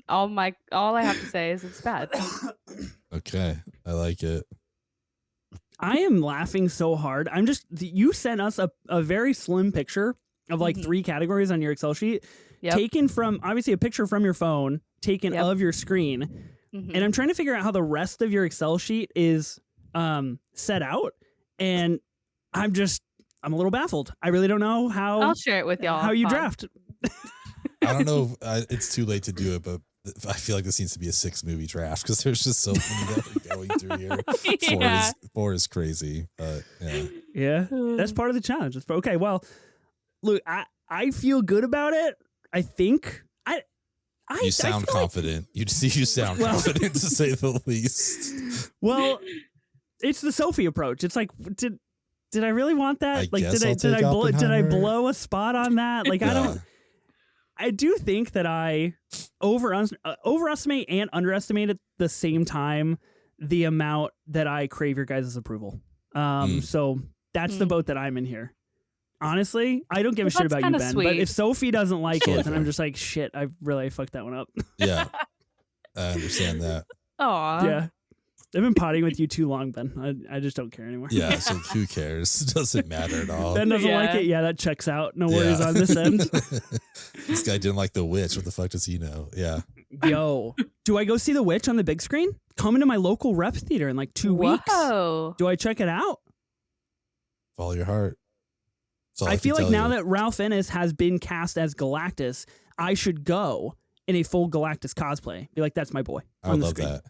all I have to say is it's bad. Okay, I like it. I am laughing so hard. You sent us a very slim picture of like 3 categories on your Excel sheet, taken from obviously a picture from your phone, taken of your screen. And I'm trying to figure out how the rest of your Excel sheet is set out. And I'm a little baffled. I really don't know how. I'll share it with y'all. How you draft. I don't know if it's too late to do it, but I feel like this needs to be a 6-movie draft, because there's just so many that are going through here. 4 is crazy, but yeah, that's part of the challenge. Okay, well, look, I feel good about it. I think you sound confident. You sound confident, to say the least. Well, it's the Sophie approach. It's like, did I really want that? Did I blow a spot on that? Like, I do think that I overestimate and underestimate at the same time the amount that I crave your guys' approval. So that's the boat that I'm in here. Honestly, I don't give a shit about you, Ben. Sweet. But if Sophie doesn't like it, then I'm just like, shit, I really fucked that one up. Yeah, I understand that. Aw. Yeah. I've been potting with you too long, Ben. I just don't care anymore. Yeah, so who cares? It doesn't matter at all. Ben doesn't like it. Yeah, that checks out. No worries on this end. This guy didn't like The Witch. What the fuck does he know? Yeah. Yo, do I go see The Witch on the big screen? Coming to my local rep theater in like 2 weeks. Whoa. Do I check it out? Follow your heart. I feel like now that Ralph Innes has been cast as Galactus, I should go in a full Galactus cosplay. Be like, that's my boy. I would love that.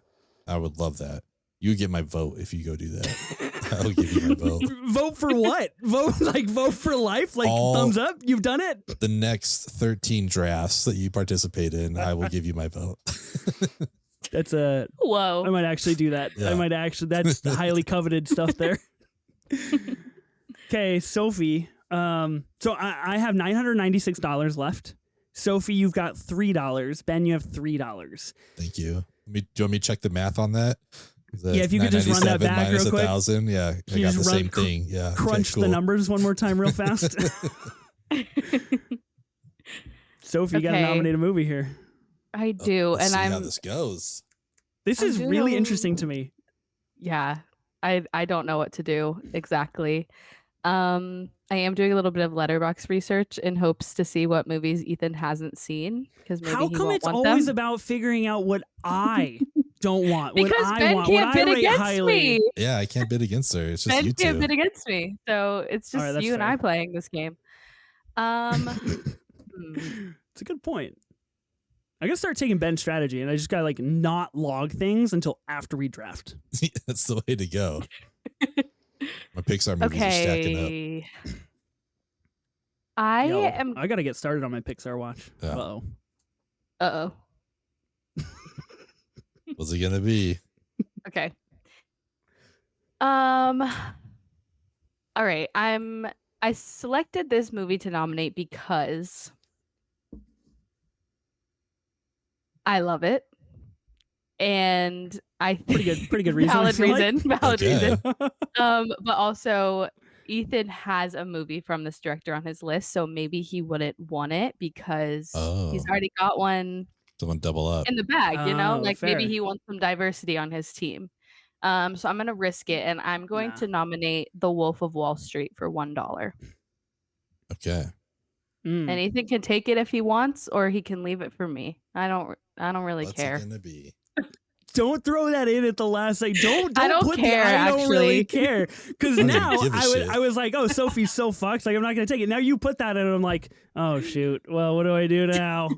I would love that. You get my vote if you go do that. I'll give you my vote. Vote for what? Vote for life? Like thumbs up? You've done it? The next 13 drafts that you participate in, I will give you my vote. That's whoa. I might actually do that. Yeah. That's highly coveted stuff there. Okay, Sophie. So I have $996 left. Sophie, you've got $3. Ben, you have $3. Thank you. Do you want me to check the math on that? Yeah, if you could just run that back real quick. 1,000. Yeah, I got the same thing. Yeah, crunch the numbers one more time real fast. Sophie, you got to nominate a movie here. I do, let's and see I'm. how this goes. This is really interesting to me. Yeah, I don't know what to do exactly. I am doing a little bit of Letterboxd research in hopes to see what movies Ethan hasn't seen, because maybe how he come won't it's want always them. about figuring out what I don't want? Because what Ben I want, can't what bid I rate against highly. me. Yeah, I can't bid against her. It's just Ben you two. can't bid against me, so it's just right, you and fair. I playing this game. It's a good point. I gotta start taking Ben's strategy, and I just gotta like not log things until after we draft. That's the way to go. My Pixar movies are stacking up. I gotta get started on my Pixar watch. Yeah. Uh-oh. What's it gonna be? Okay. All right. I selected this movie to nominate because I love it. And I think pretty good reason. valid reason. Okay. But also Ethan has a movie from this director on his list, so maybe he wouldn't want it because he's already got one Someone double up in the bag, you know? Like fair. maybe he wants some diversity on his team. So I'm gonna risk it, and I'm going to nominate The Wolf of Wall Street for $1. Okay. And Ethan can take it if he wants, or he can leave it for me. I don't really care. What's it gonna be? Don't throw that in at the last. Like, don't I don't put care, I don't really actually. care. Because I don't now give a shit. I was like, oh, Sophie's so fucked. Like, I'm not gonna take it. Now you put that in, and I'm like, oh shoot. Well, what do I do now?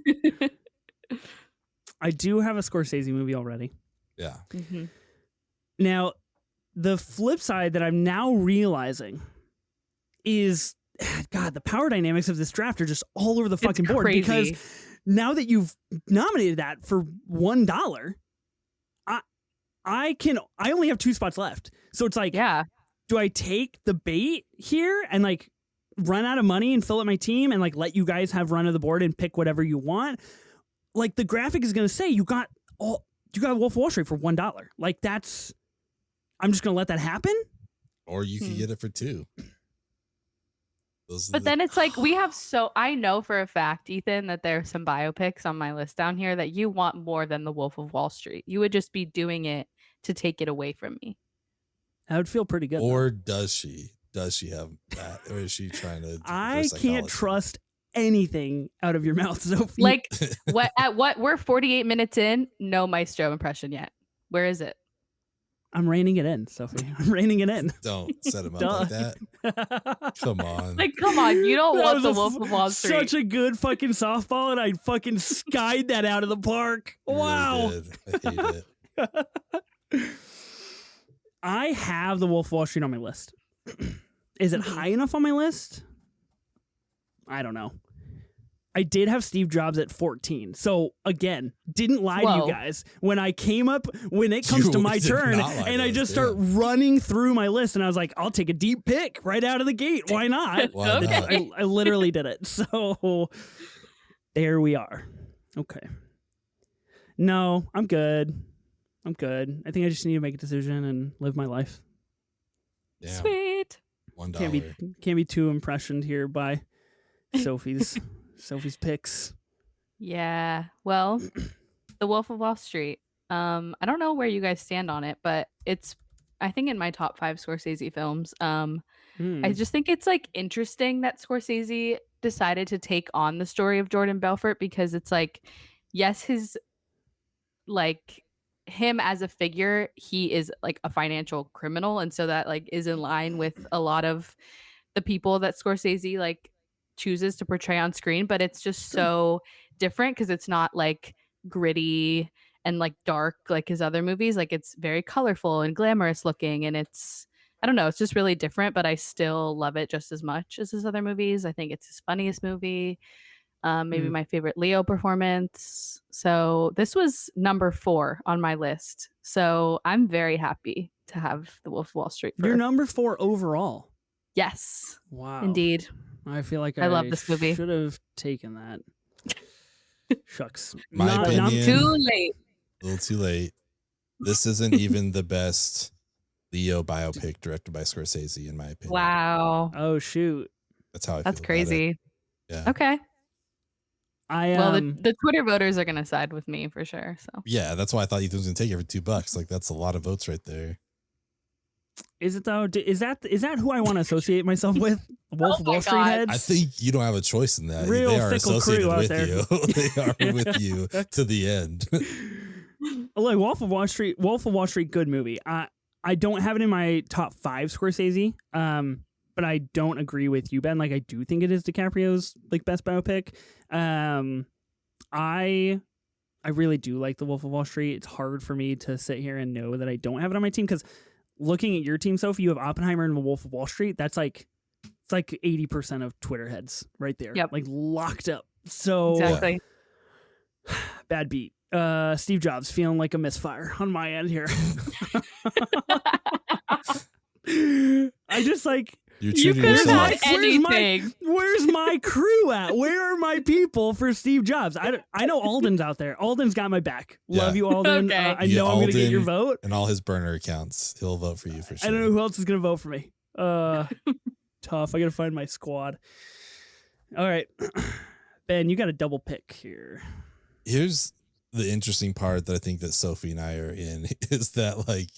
I do have a Scorsese movie already. Yeah. Mm-hmm. Now, the flip side that I'm now realizing is, God, the power dynamics of this draft are just all over the fucking board. Crazy. Because now that you've nominated that for $1, I only have 2 spots left. So it's like, do I take the bait here and like run out of money and fill up my team and like let you guys have run of the board and pick whatever you want? Like the graphic is going to say you got Wolf of Wall Street for $1. Like I'm just going to let that happen? Or you could get it for $2. But then it's like I know for a fact, Ethan, that there are some biopics on my list down here that you want more than The Wolf of Wall Street. You would just be doing it to take it away from me. That would feel pretty good. Or does she? Does she have that? Or is she trying to? I can't trust anything out of your mouth, Sophie. Like we're 48 minutes in, no Maestro impression yet. Where is it? I'm reining it in, Sophie. I'm reining it in. Don't set him up like that. Come on. Like, come on. You don't want The Wolf of Wall Street. Such a good fucking softball, and I fucking skied that out of the park. Wow. Really did. I hate it. I have The Wolf of Wall Street on my list. Is it high enough on my list? I don't know. I did have Steve Jobs at 14. So again, didn't lie to you guys. When it comes to my turn and I just start running through my list and I was like, I'll take a deep pick right out of the gate. Why not? Why not? I literally did it. So there we are. Okay. No, I'm good. I think I just need to make a decision and live my life. Yeah. Sweet. $1. Can't be too impressioned here by Sophie's picks. Yeah. Well, The Wolf of Wall Street. I don't know where you guys stand on it, but it's I think in my top 5 Scorsese films. I just think it's like interesting that Scorsese decided to take on the story of Jordan Belfort because it's like, yes, his like him as a figure, he is like a financial criminal, and so that like is in line with a lot of the people that Scorsese like chooses to portray on screen, but it's just so different because it's not like gritty and like dark like his other movies. Like it's very colorful and glamorous looking, and it's, I don't know, it's just really different, but I still love it just as much as his other movies. I think it's his funniest movie. Maybe my favorite Leo performance. So this was number 4 on my list. So I'm very happy to have The Wolf of Wall Street. You're number 4 overall. Yes. Wow. Indeed. I feel like I love this movie. Should have taken that. Shucks. My opinion. Not too late. A little too late. This isn't even the best Leo biopic directed by Scorsese, in my opinion. Wow. Oh shoot. That's how I feel. That's crazy. Yeah. Okay. Well, the Twitter voters are gonna side with me for sure. So yeah, that's why I thought Ethan was gonna take it for $2. Like that's a lot of votes right there. Is it though? Is that who I want to associate myself with? Wolf of Wall Street heads? I think you don't have a choice in that. Real they are fickle associated crew out with there. you. They are with you to the end. Like Wolf of Wall Street, good movie. I don't have it in my top 5 Scorsese. But I don't agree with you, Ben. Like I do think it is DiCaprio's like best biopic. I really do like The Wolf of Wall Street. It's hard for me to sit here and know that I don't have it on my team because looking at your team, Sophie, you have Oppenheimer and The Wolf of Wall Street. That's like it's like 80% of Twitter heads right there. Yep. Like locked up. So exactly. Bad beat. Steve Jobs feeling like a misfire on my end here. I just like you could have had anything. Where's my crew at? Where are my people for Steve Jobs? I know Alden's out there. Alden's got my back. Love you, Alden. Okay. I know I'm going to get your vote. And all his burner accounts. He'll vote for you for sure. I don't know who else is going to vote for me. Tough. I got to find my squad. All right. Ben, you got a double pick here. Here's the interesting part that I think that Sophie and I are in is that like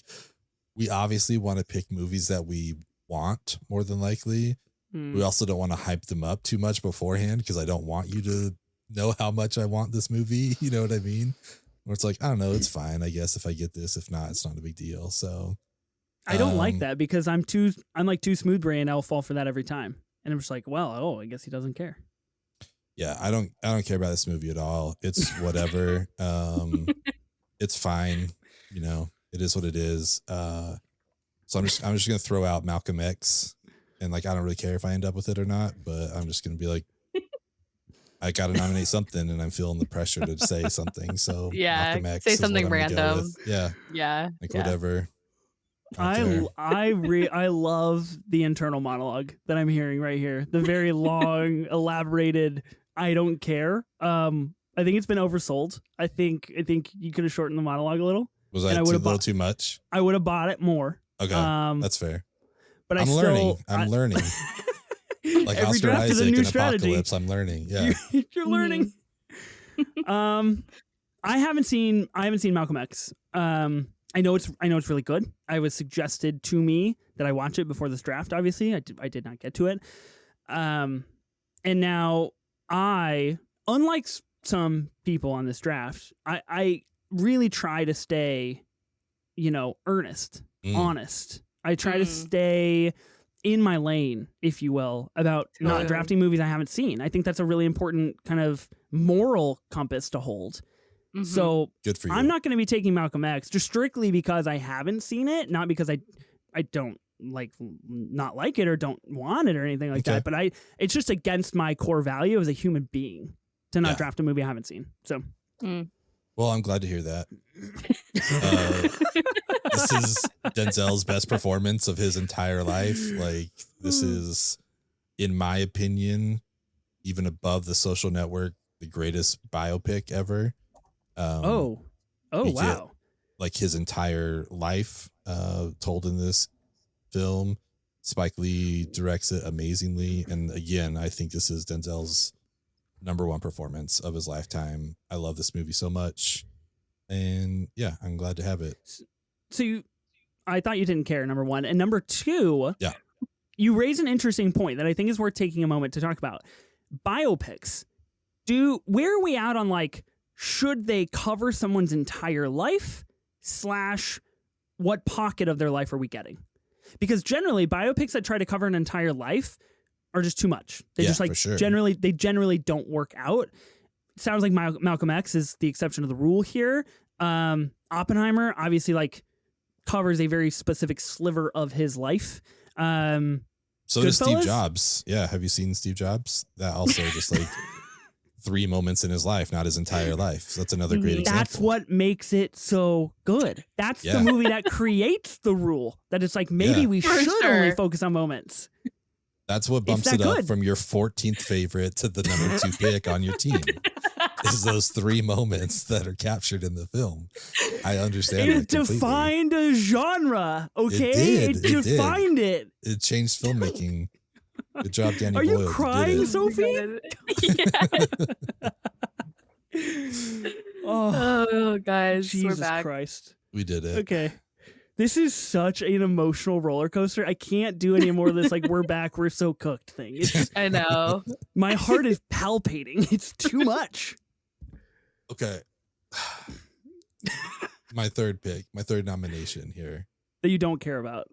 we obviously want to pick movies that we want more than likely. We also don't want to hype them up too much beforehand because I don't want you to know how much I want this movie. You know what I mean? Where it's like, I don't know, it's fine, I guess, if I get this. If not, it's not a big deal. So I don't like that because I'm like too smooth brain. I'll fall for that every time. And I'm just like, well, I guess he doesn't care. Yeah, I don't care about this movie at all. It's whatever. It's fine. You know, it is what it is. So I'm just gonna throw out Malcolm X, and like I don't really care if I end up with it or not, but I'm just gonna be like, I gotta nominate something, and I'm feeling the pressure to say something. So yeah, Malcolm X say something random. Yeah, like whatever. I love the internal monologue that I'm hearing right here. The very long, elaborated. I don't care. I think it's been oversold. I think you could have shortened the monologue a little. Was that a little too much? I would have bought it more. Okay, that's fair. But I'm learning. I'm learning. Like every Oscar draft is a Isaac new in strategy. Apocalypse, I'm learning. Yeah, you're learning. I haven't seen Malcolm X. I know it's really good. I was suggested to me that I watch it before this draft. Obviously, I did not get to it. And now unlike some people on this draft, I really try to stay, earnest, honest. I try to stay in my lane, if you will, about not drafting movies I haven't seen. I think that's a really important kind of moral compass to hold. Mm-hmm. So good for you. I'm not going to be taking Malcolm X just strictly because I haven't seen it, not because I don't not like it or don't want it or anything like that. But it's just against my core value as a human being to not draft a movie I haven't seen. So. Well, I'm glad to hear that. This is Denzel's best performance of his entire life. Like, this is, in my opinion, even above The Social Network, the greatest biopic ever. Wow. Like his entire life told in this film. Spike Lee directs it amazingly. And again, I think this is Denzel's #1 performance of his lifetime. I love this movie so much. And yeah, I'm glad to have it. So I thought you didn't care, number one. And number two, yeah, you raise an interesting point that I think is worth taking a moment to talk about. Biopics. Where are we out on like should they cover someone's entire life / what pocket of their life are we getting? Because generally biopics that try to cover an entire life are just too much. They just like sure. generally don't work out. Sounds like Malcolm X is the exception to the rule here. Oppenheimer obviously like covers a very specific sliver of his life. So does Steve Jobs. Yeah. Have you seen Steve Jobs? That also just like 3 moments in his life, not his entire life. So that's another great example. That's what makes it so good. That's the movie that creates the rule that it's like, maybe we should only focus on moments. That's what bumps it up from your 14th favorite to the number 2 pick on your team. Is those 3 moments that are captured in the film. I understand. It defined a genre. Okay. It defined it. It changed filmmaking. Good job, Danny Are Boyle. you crying, Sophie? Oh, guys, Jesus we're back. Christ. We did it. Okay. This is such an emotional roller coaster. I can't do any more of this like we're back, we're so cooked thing. It's just, I know. my heart is palpating. It's too much. Okay. My third pick, my third nomination here. That you don't care about.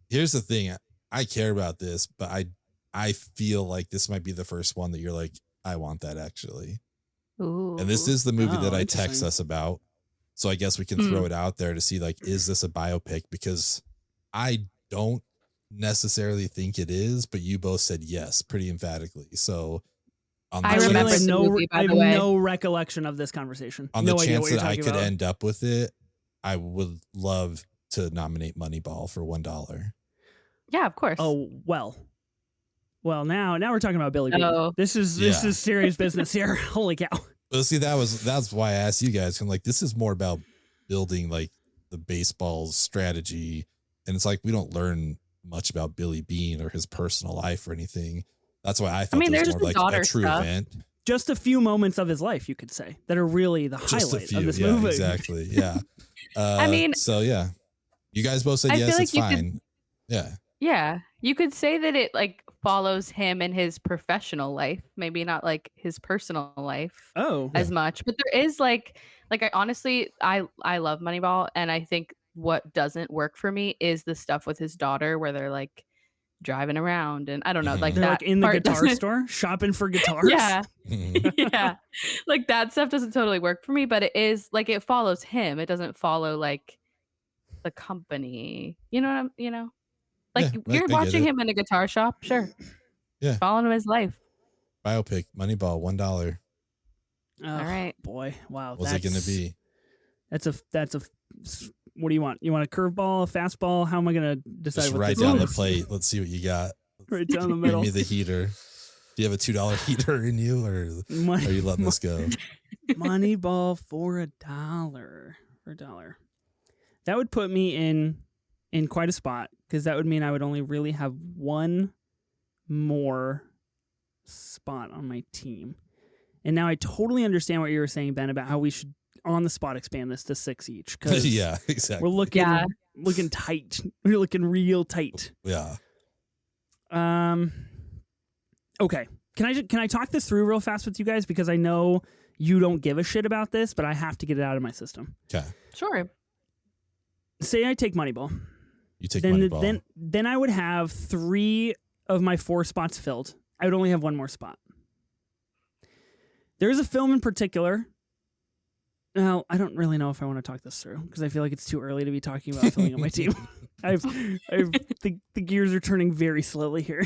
Here's the thing. I care about this, but I feel like this might be the first one that you're like, I want that actually. Ooh. And this is the movie that I text interesting. us about. So I guess we can throw it out there to see like, is this a biopic? Because I don't necessarily think it is, but you both said yes pretty emphatically. So on the I remember chance, the movie, by I have the way. no recollection of this conversation. on No the idea chance what you're that I talking could about. end up with it, I would love to nominate Moneyball for $1. Yeah, of course. Oh, well, now we're talking about Billy Bean. Oh. This is serious business here. Holy cow. Well, see, that's why I asked you guys. I'm like, this is more about building like the baseball strategy, and it's like we don't learn much about Billy Bean or his personal life or anything. That's why I thought it was more like a true event. Just a few moments of his life, you could say, that are really the Just a highlight few, of this yeah, movie. exactly, yeah. I mean, so yeah, you guys both said I yes. feel like It's you fine. Yeah. Yeah, you could say that it like follows him in his professional life, maybe not like his personal life as much, but there is like I honestly I love Moneyball, and I think what doesn't work for me is the stuff with his daughter where they're like driving around, and I don't know, like They're that like in the part guitar doesn't- store shopping for guitars. Yeah. Yeah, like that stuff doesn't totally work for me, but it is like it follows him. It doesn't follow like the company. You know what I'm? You know. Like Yeah, you're I get watching it. him in a guitar shop, sure. Yeah. Following him his life. Biopic, Moneyball, $1. Oh, All right. boy, wow. What's it gonna be? That's a. What do you want? You want a curveball, a fastball? How am I gonna decide? Just what right this down the is? plate. Let's see what you got. Right down the Give middle. me the heater. Do you have a $2 heater in you, or are you letting this go? Moneyball for $1. For $1. That would put me in quite a spot, because that would mean I would only really have one more spot on my team. And now I totally understand what you were saying, Ben, about how we should on the spot expand this to 6 each. Yeah, exactly. We're looking tight. We're looking real tight. Yeah. Okay. Can I talk this through real fast with you guys, because I know you don't give a shit about this, but I have to get it out of my system. Okay. Sure. Say I take Moneyball. You take Moneyball. Then I would have 3 of my 4 spots filled. I would only have 1 more spot. There's a film in particular. Now, I don't really know if I want to talk this through, because I feel like it's too early to be talking about filling up my team. The gears are turning very slowly here.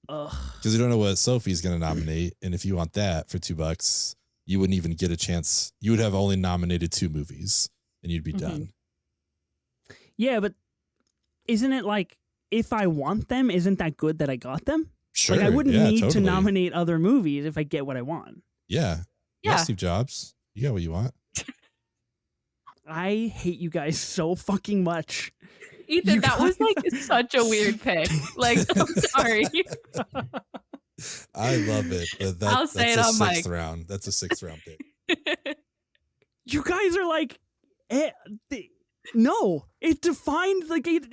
Because you don't know what Sophie's going to nominate, and if you want that for $2, you wouldn't even get a chance. You would have only nominated 2 movies, and you'd be done. Yeah, but isn't it like, if I want them, isn't that good that I got them? Sure. Like, I wouldn't need to totally. nominate other movies if I get what I want. Yeah. Yeah. Steve Jobs. You got what you want. I hate you guys so fucking much. Ethan, that was like such a weird pick. Like, I'm sorry. I love it. But I'll say that's it a on 6th mic. round. That's a 6th round pick. You guys are like, no, it defined like it.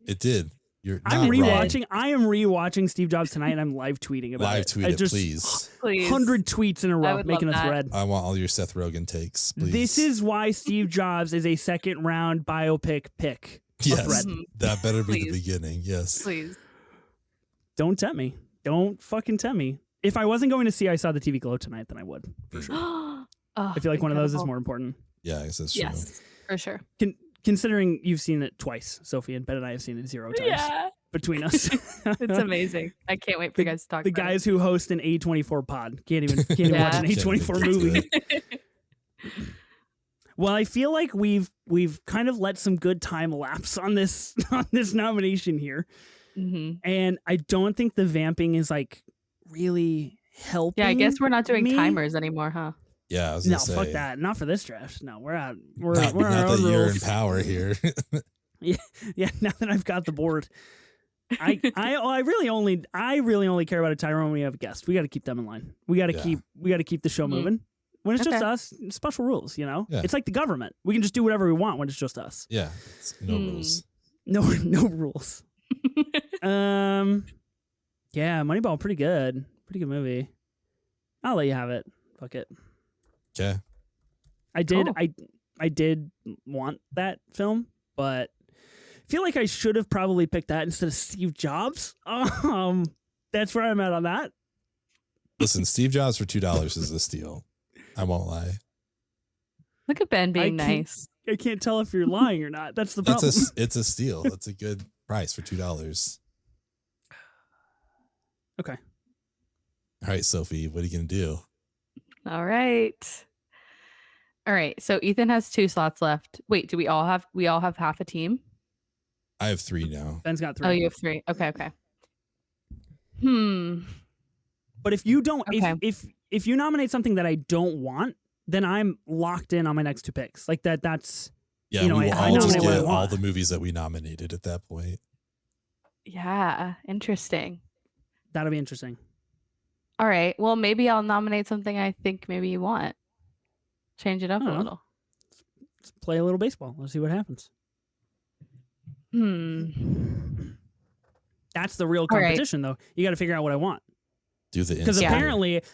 It did. You're I'm not wrong. rewatching. I am rewatching Steve Jobs tonight, and I'm live tweeting about Live it. tweet I it, just, please. 100 tweets in a I row, would making love a that. thread. I want all your Seth Rogen takes, please. This is why Steve Jobs is a second round biopic pick. yes, thread. that better be the Please. beginning. Yes. Please. Don't tempt me. Don't fucking tempt me. If I wasn't going to see I Saw the TV Glow tonight, then I would, for sure. Oh, I feel like one of those is incredible. more important. Yeah, I guess that's true. Yes, for sure. Considering you've seen it twice, Sophie, and Ben and I have seen it 0 times Yeah. between us. It's amazing. I can't wait for you guys to talk The about guys who host an A24 pod can't even watch an Yeah. A24 movie. Well, I feel like we've kind of let some good time lapse on this nomination here, it. and I don't think the vamping is like really helping. Yeah, I guess we're not doing me. timers anymore, huh? Yeah, I was No, gonna say. fuck that. Not for this draft. No, we're out. We're Not, we're on not our that own you're in rules. power here. Yeah, now that I've got the board, I really only care about a timer when we have a guest. We got to keep them in line. We got to keep the show Mhm. moving. When it's just Okay. us, special rules. You know, Yeah. it's like the government. We can just do whatever we want when it's just us. Yeah, it's no Hmm. rules. No rules. Yeah, Moneyball, pretty good movie. I'll let you have it. Fuck it. Okay. I did. Cool. I did want that film, but I feel like I should have probably picked that instead of Steve Jobs. That's where I'm at on that. Listen, Steve Jobs for $2 is a steal. I won't lie. Look at Ben being I can't- nice. I can't tell if you're lying or not. That's the problem. It's a steal. It's a good price for $2. Okay. All right, Sophie, what are you gonna do? All right. So Ethan has 2 slots left. Wait, do we all have half a team? I have 3 now. Ben's got 3. Oh, you have 3. Okay. But if you don't, Okay. if you nominate something that I don't want, then I'm locked in on my next 2 picks. Like that. That's Yeah, You know, we will I all just nominate what I get all want. the movies that we nominated at that point. Yeah, interesting. that'll be interesting. All right. Well, maybe I'll nominate something I think maybe you want. Change it up a Uh-huh. little. Let's play a little baseball. Let's see what happens. That's the real All right. competition, though. You got to figure out what I want. Do the Because insider.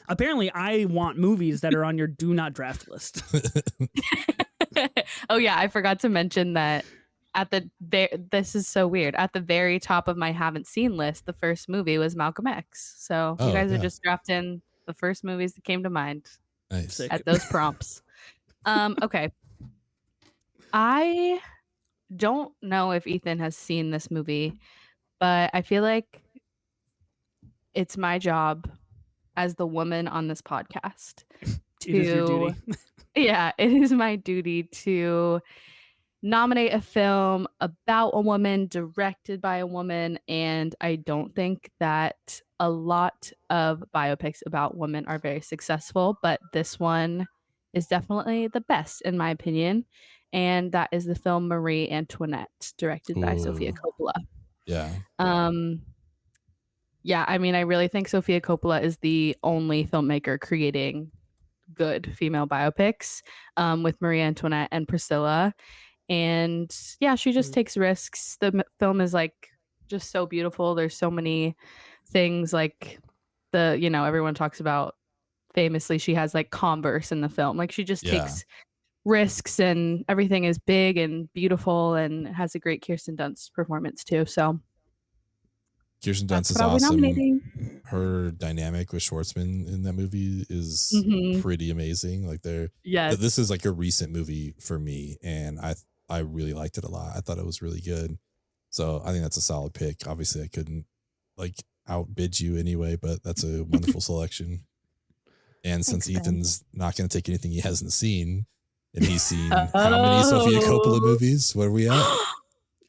apparently, I want movies that are on your do not draft list. Oh yeah, I forgot to mention that this is so weird. At the very top of my haven't seen list, the first movie was Malcolm X. So you Oh, guys yeah. are just drafting the first movies that came to mind Nice. Sick. at those prompts. Okay. I don't know if Ethan has seen this movie, but I feel like it's my job as the woman on this podcast It is your duty. yeah, it is my duty to nominate a film about a woman, directed by a woman, and I don't think that a lot of biopics about women are very successful, but this one is definitely the best in my opinion, and that is the film Marie Antoinette, directed by Sofia Ooh. Coppola. Yeah. Yeah, I mean, I really think Sofia Coppola is the only filmmaker creating good female biopics, with Marie Antoinette and Priscilla. And yeah, she just takes risks. The film is like just so beautiful. There's so many things like everyone talks about famously, she has like Converse in the film. Like she just Yeah. takes risks and everything is big and beautiful and has a great Kirsten Dunst performance too. So Kirsten that's Dunst is what I'll be awesome. nominating. Her dynamic with Schwartzman in that movie is Mhm. pretty amazing. Like Yes. this is like a recent movie for me, and I really liked it a lot. I thought it was really good. So I think that's a solid pick. Obviously, I couldn't like outbid you anyway, but that's a wonderful selection. And since Thanks, Ben. Ethan's not going to take anything he hasn't seen, and he's seen how many Sofia Coppola movies? Where are we at?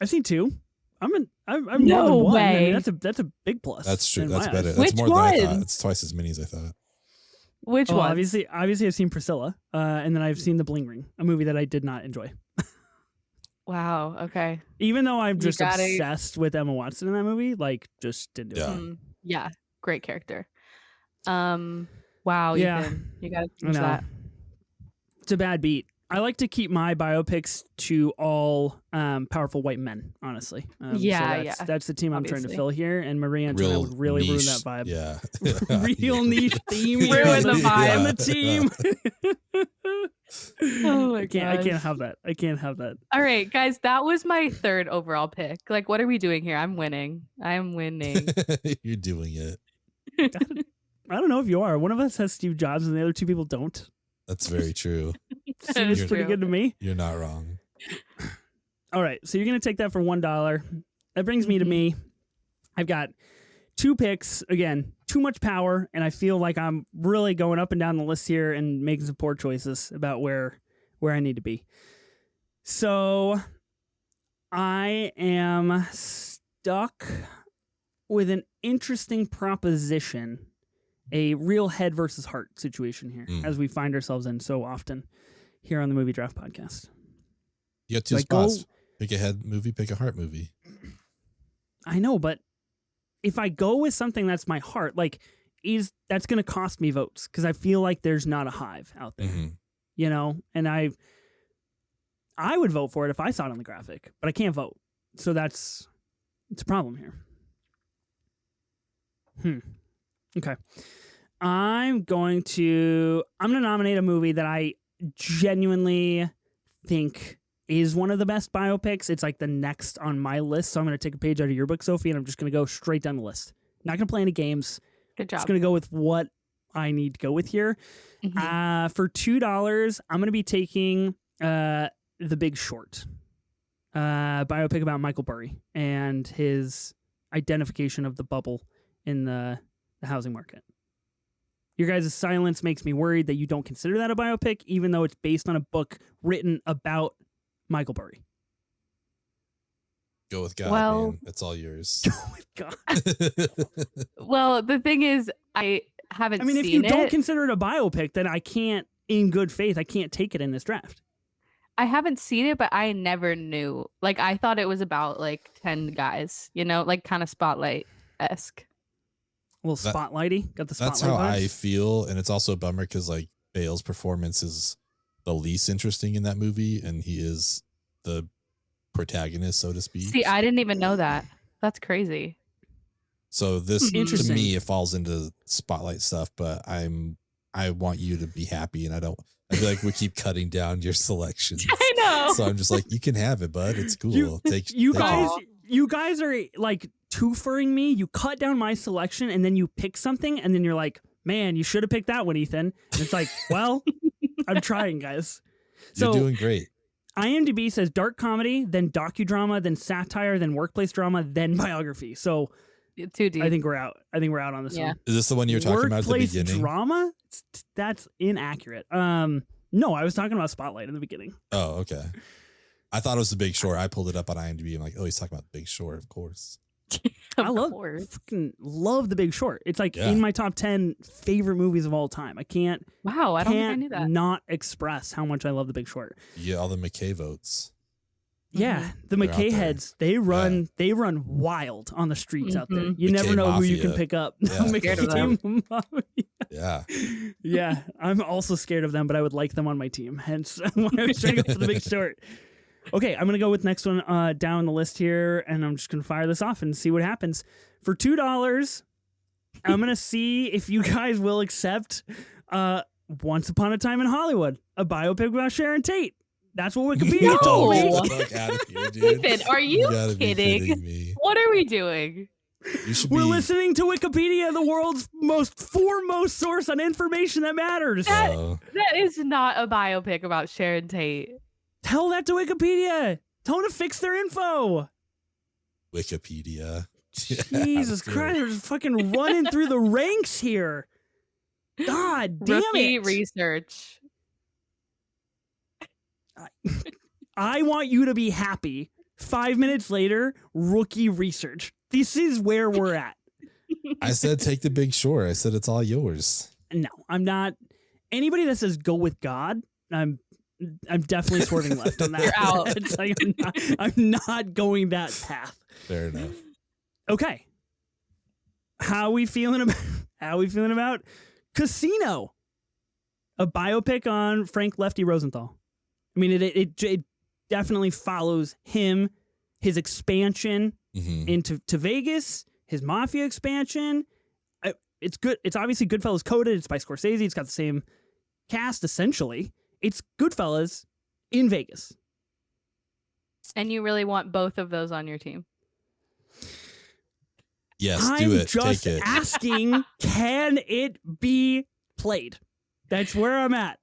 I've seen 2. I'm more No than one. I way. mean, that's a big plus. That's true. in That's my better. eyes. That's Which more than I thought. one? It's twice as many as I thought. Which Well, one? obviously, I've seen Priscilla, and then I've seen The Bling Ring, a movie that I did not enjoy. Wow. Okay. Even though I'm You just gotta- obsessed with Emma Watson in that movie, like just didn't do Yeah. it. Yeah. Great character. Wow. Yeah. Ethan, you gotta I change know. that. It's a bad beat. I like to keep my biopics to all powerful white men, honestly. That's the team I'm trying to fill here, and Maria Antoinette would really ruin that vibe. Yeah. Real niche theme. Ruin the vibe. And the team. Oh my I can't have that. I can't have that. All right, guys, that was my third overall pick. Like, what are we doing here? I'm winning. You're doing it. I don't know if you are. One of us has Steve Jobs and the other two people don't. That's very true. Seems pretty good to me. You're not wrong. All right, so you're going to take that for $1. That brings me to me. I've got 2 picks. Again, too much power, and I feel like I'm really going up and down the list here and making some poor choices about where I need to be. So I am stuck with an interesting proposition, a real head versus heart situation here, as we find ourselves in so often here on the Movie Draft Podcast. You got 2 spots. Pick a head movie, pick a heart movie. I know, but if I go with something that's my heart, like, that's going to cost me votes because I feel like there's not a hive out there, you know, and I would vote for it if I saw it on the graphic, but I can't vote. So it's a problem here. Okay. I'm going to nominate a movie that I genuinely think is one of the best biopics. It's like the next on my list. So I'm going to take a page out of your book, Sophie, and I'm just going to go straight down the list. Not going to play any games. Good job. Just going to go with what I need to go with here. For $2, I'm going to be taking The Big Short, biopic about Michael Burry and his identification of the bubble in the housing market. Your guys' silence makes me worried that you don't consider that a biopic, even though it's based on a book written about Michael Burry. Go with God, man. It's all yours. Go with God. Well, the thing is, I haven't seen it. I mean, if you don't consider it a biopic, then I can't, in good faith, I can't take it in this draft. I haven't seen it, but I never knew. Like, I thought it was about, like, 10 guys, you know, like, kind of Spotlight-esque. A little spotlighty. Got the spotlight. That's how vibes. I feel, and it's also a bummer because like Bale's performance is the least interesting in that movie, and he is the protagonist, so to speak. See, I didn't even know that. That's crazy. So this, to me, it falls into spotlight stuff. But I want you to be happy, and I feel like we keep cutting down your selections. I know. So I'm just like, you can have it, bud. It's cool. You guys are like twoferring me. You cut down my selection and then you pick something and then you're like, man, you should have picked that one, Ethan. And it's like, well, I'm trying, guys. You're doing great. IMDb says dark comedy, then docudrama, then satire, then workplace drama, then biography. So too deep. I think we're out. On this one. Is this the one you were talking about at the beginning? Workplace drama? That's inaccurate. No, I was talking about Spotlight in the beginning. Oh, okay. I thought it was The Big Short. I pulled it up on IMDb. I'm like, oh, he's talking about The Big Short, of course. I love The Big Short. It's like in my top 10 favorite movies of all time. I can't. Wow, I don't think I knew that. Not express how much I love The Big Short. Yeah, all the McKay votes. Yeah, the McKay heads, they run wild on the streets out there. You never know who you can pick up. Yeah. McKay team. Yeah. Yeah, I'm also scared of them, but I would like them on my team. Hence why I was trying to go for The Big Short. Okay, I'm going to go with next one down the list here, and I'm just going to fire this off and see what happens. For $2, I'm going to see if you guys will accept Once Upon a Time in Hollywood, a biopic about Sharon Tate. That's what Wikipedia told me. Get the fuck out of here, dude. Ethan, are you kidding? What are we doing? We're listening to Wikipedia, the world's foremost source on information that matters. That is not a biopic about Sharon Tate. Tell that to Wikipedia. Tell them to fix their info. Wikipedia. Jesus Christ, they're just fucking running through the ranks here. God damn Rookie it. research. I want you to be happy. 5 minutes later, rookie research. This is where we're at. I said take The Big Short. I said it's all yours. No, I'm not. Anybody that says go with God, I'm definitely swerving left on that. You're out. It's like, I'm not going that path. Fair enough. Okay. How we feeling about Casino? A biopic on Frank Lefty Rosenthal. I mean, it definitely follows him, his expansion into Vegas, his Mafia expansion. It's good. It's obviously Goodfellas coded. It's by Scorsese. It's got the same cast, essentially. It's Goodfellas in Vegas. And you really want both of those on your team? Yes, I'm do it. just Take it. asking, can it be played? That's where I'm at.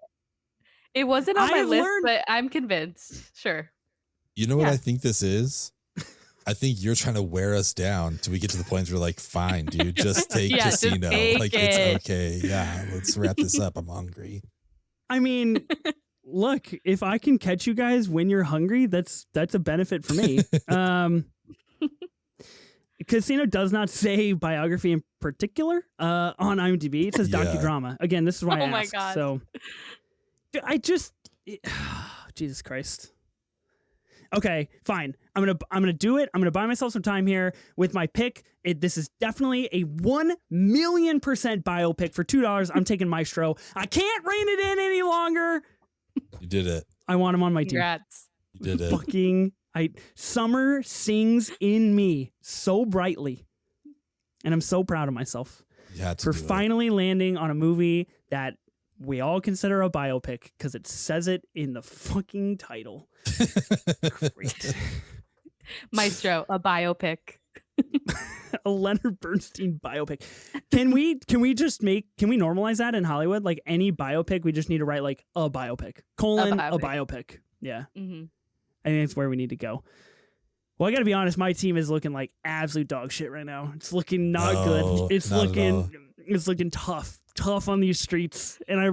It wasn't on my I've list, learned- but I'm convinced. Sure. You know what I think this is? I think you're trying to wear us down till we get to the point where we're like, fine, dude, just take Yeah, just Casino. take Like, it. it's okay. Yeah, let's wrap this up. I'm hungry. I mean, look, if I can catch you guys when you're hungry, that's a benefit for me. Casino does not say biography in particular on IMDb. It says docudrama. Again, this is why I my asked. God. So I just Jesus Christ. Okay, fine. I'm gonna do it. I'm gonna buy myself some time here with my pick. This is definitely a 1,000,000% biopic for $2. I'm taking Maestro. I can't rein it in any longer. You did it. I want him on my team. Congrats. You did it. Fucking summer sings in me so brightly, and I'm so proud of myself You had to for do it. finally landing on a movie that we all consider a biopic because it says it in the fucking title. Great. Maestro, a biopic. A Leonard Bernstein biopic. Can we normalize that in Hollywood? Like any biopic, we just need to write like a biopic, colon, a biopic. Yeah. Mm-hmm. I think that's where we need to go. Well, I got to be honest. My team is looking like absolute dog shit right now. It's looking not good. It's looking tough on these streets. And I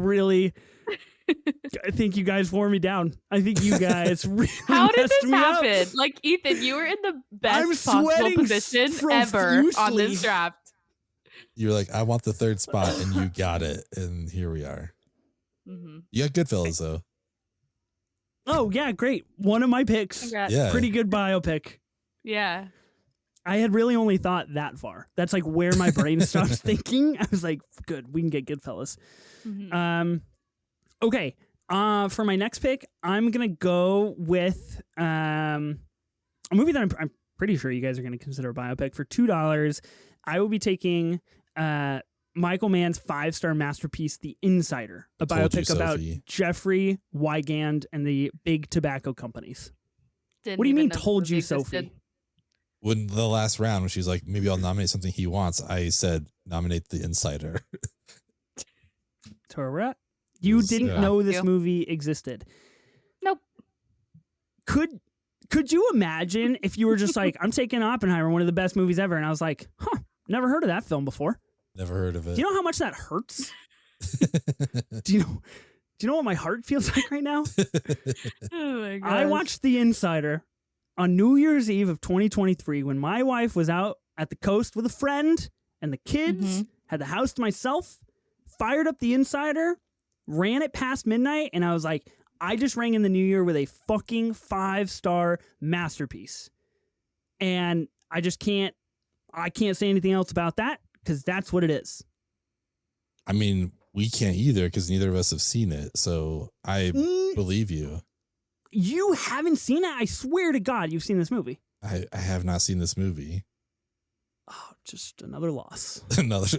think you guys wore me down. I think you guys really How did messed this me happen? up. Like, Ethan, you were in the I'm best possible sweating position ever on profusely. this draft. You're like, I want the third spot, and you got it. And here we are. Mm-hmm. You got Goodfellas, though. Oh, yeah, great. One of my picks. Congrats. Yeah. Pretty good biopic. Yeah. I had really only thought that far. That's like where my brain stopped thinking. I was like, good, we can get Goodfellas. Mm-hmm. Okay. For my next pick, I'm gonna go with a movie that I'm pretty sure you guys are gonna consider a biopic. For $2, I will be taking Michael Mann's 5-star masterpiece, The Insider, a biopic about Jeffrey Wigand and the big tobacco companies. What do you mean, told you, Sophie? When the last round, when she was like, maybe I'll nominate something he wants, I said, nominate The Insider. Torah? You didn't know this movie existed. Nope. Could you imagine if you were just like, I'm taking Oppenheimer, one of the best movies ever, and I was like, never heard of that film before. Never heard of it. Do you know how much that hurts? Do you know what my heart feels like right now? Oh my God. I watched The Insider on New Year's Eve of 2023 when my wife was out at the coast with a friend and the kids, had the house to myself, fired up The Insider, ran it past midnight, and I was like, I just rang in the new year with a fucking 5-star masterpiece. And I can't say anything else about that because that's what it is. I mean, we can't either because neither of us have seen it. So I believe you. You haven't seen it? I swear to God, you've seen this movie. I have not seen this movie. Oh, just another loss. Mark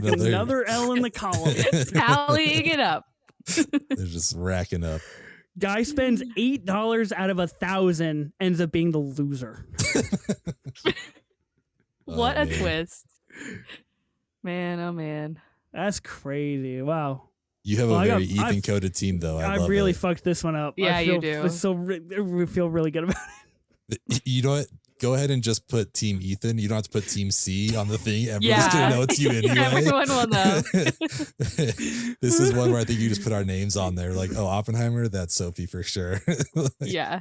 another L in the column. Tallying it up. They're just racking up. Guy spends $8 out of 1,000, ends up being the loser. What a twist. Man, oh man. That's crazy. Wow. You have a very Ethan-coded team, though. I love really it. fucked this one up. Yeah, you do. I feel really good about it. You know what? Go ahead and just put Team Ethan. You don't have to put Team C on the thing. Everyone's going to know it's you anyway. Everyone will know. This is one where I think you just put our names on there. Like, oh, Oppenheimer, that's Sophie for sure. Yeah.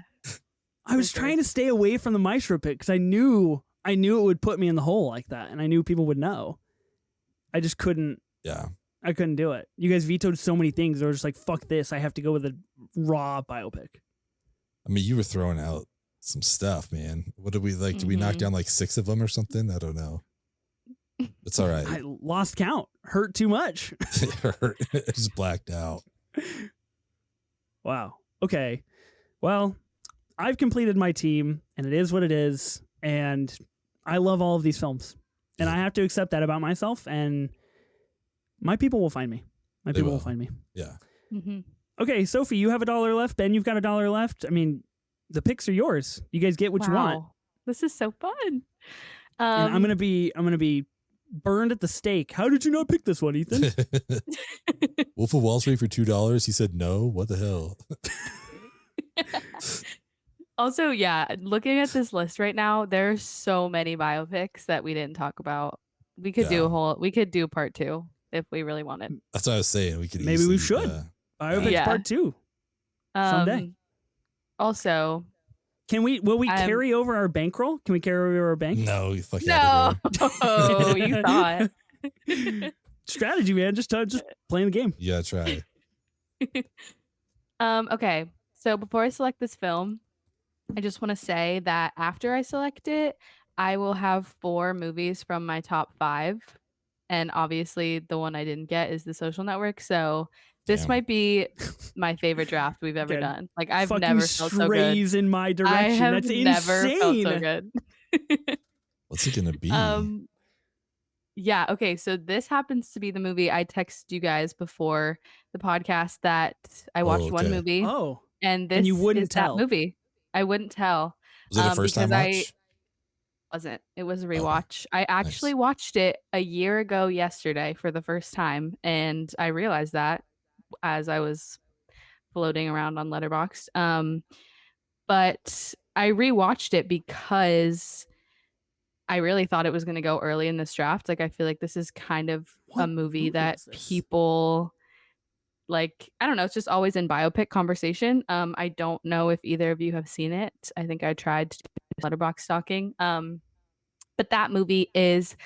I was trying to stay away from the Maestro pick because I knew it would put me in the hole like that, and I knew people would know. I just couldn't. Yeah. I couldn't do it. You guys vetoed so many things. They were just like, fuck this. I have to go with a raw biopic. I mean, you were throwing out some stuff, man. What did we like? Did we knock down like 6 of them or something? I don't know. It's all right. I lost count. Hurt too much. It hurt. Just blacked out. Wow. okay, well, I've completed my team, and it is what it is, and I love all of these films, and I have to accept that about myself, and my people will find me. My people will find me. Yeah. Mm-hmm. Okay, Sophie, you have $1 left. Ben, you've got $1 left. I mean, the picks are yours. You guys get what you want. This is so fun. And I'm gonna be burned at the stake. How did you not pick this one, Ethan? Wolf of Wall Street for $2. He said no. What the hell? Also, yeah, looking at this list right now, there's so many biopics that we didn't talk about. We could do part 2 if we really wanted. That's what I was saying. We could Maybe we should. Biopics part 2. Someday. Also, will we carry over our bankroll? Can we carry over our bank? No, you fucking no. Oh, you thought. Strategy, man. Just playing the game. Yeah, try. Okay. So before I select this film, I just want to say that after I select it, I will have 4 movies from my top 5. And obviously the one I didn't get is The Social Network. So this might be my favorite draft we've ever done. Like, I've never felt so good. In my direction. I have That's never insane. felt so good. What's it gonna be? Yeah, okay. So this happens to be the movie I texted you guys before the podcast that I watched one movie. Oh. And this and you wouldn't is tell. that movie. I wouldn't tell. Was it a first time watch? Wasn't. It was a rewatch. I actually watched it a year ago yesterday for the first time, and I realized that as I was floating around on Letterboxd. But I rewatched it because I really thought it was going to go early in this draft. Like, I feel like this is kind of a movie that people like. I don't know. It's just always in biopic conversation. I don't know if either of you have seen it. I think I tried to do Letterboxd stalking. But that movie is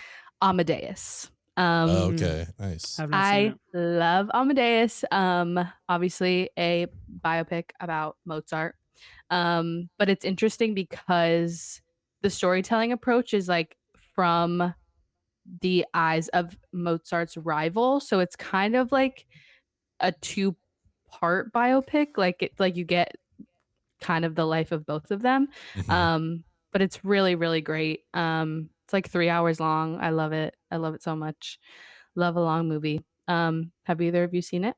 Amadeus. Okay, nice. I love Amadeus. Obviously a biopic about Mozart. But it's interesting because the storytelling approach is like from the eyes of Mozart's rival. So it's kind of like a 2-part biopic. Like you get kind of the life of both of them. Mm-hmm. But it's really, really great. It's like 3 hours long. I love it. I love it so much. Love a long movie. Have either of you seen it?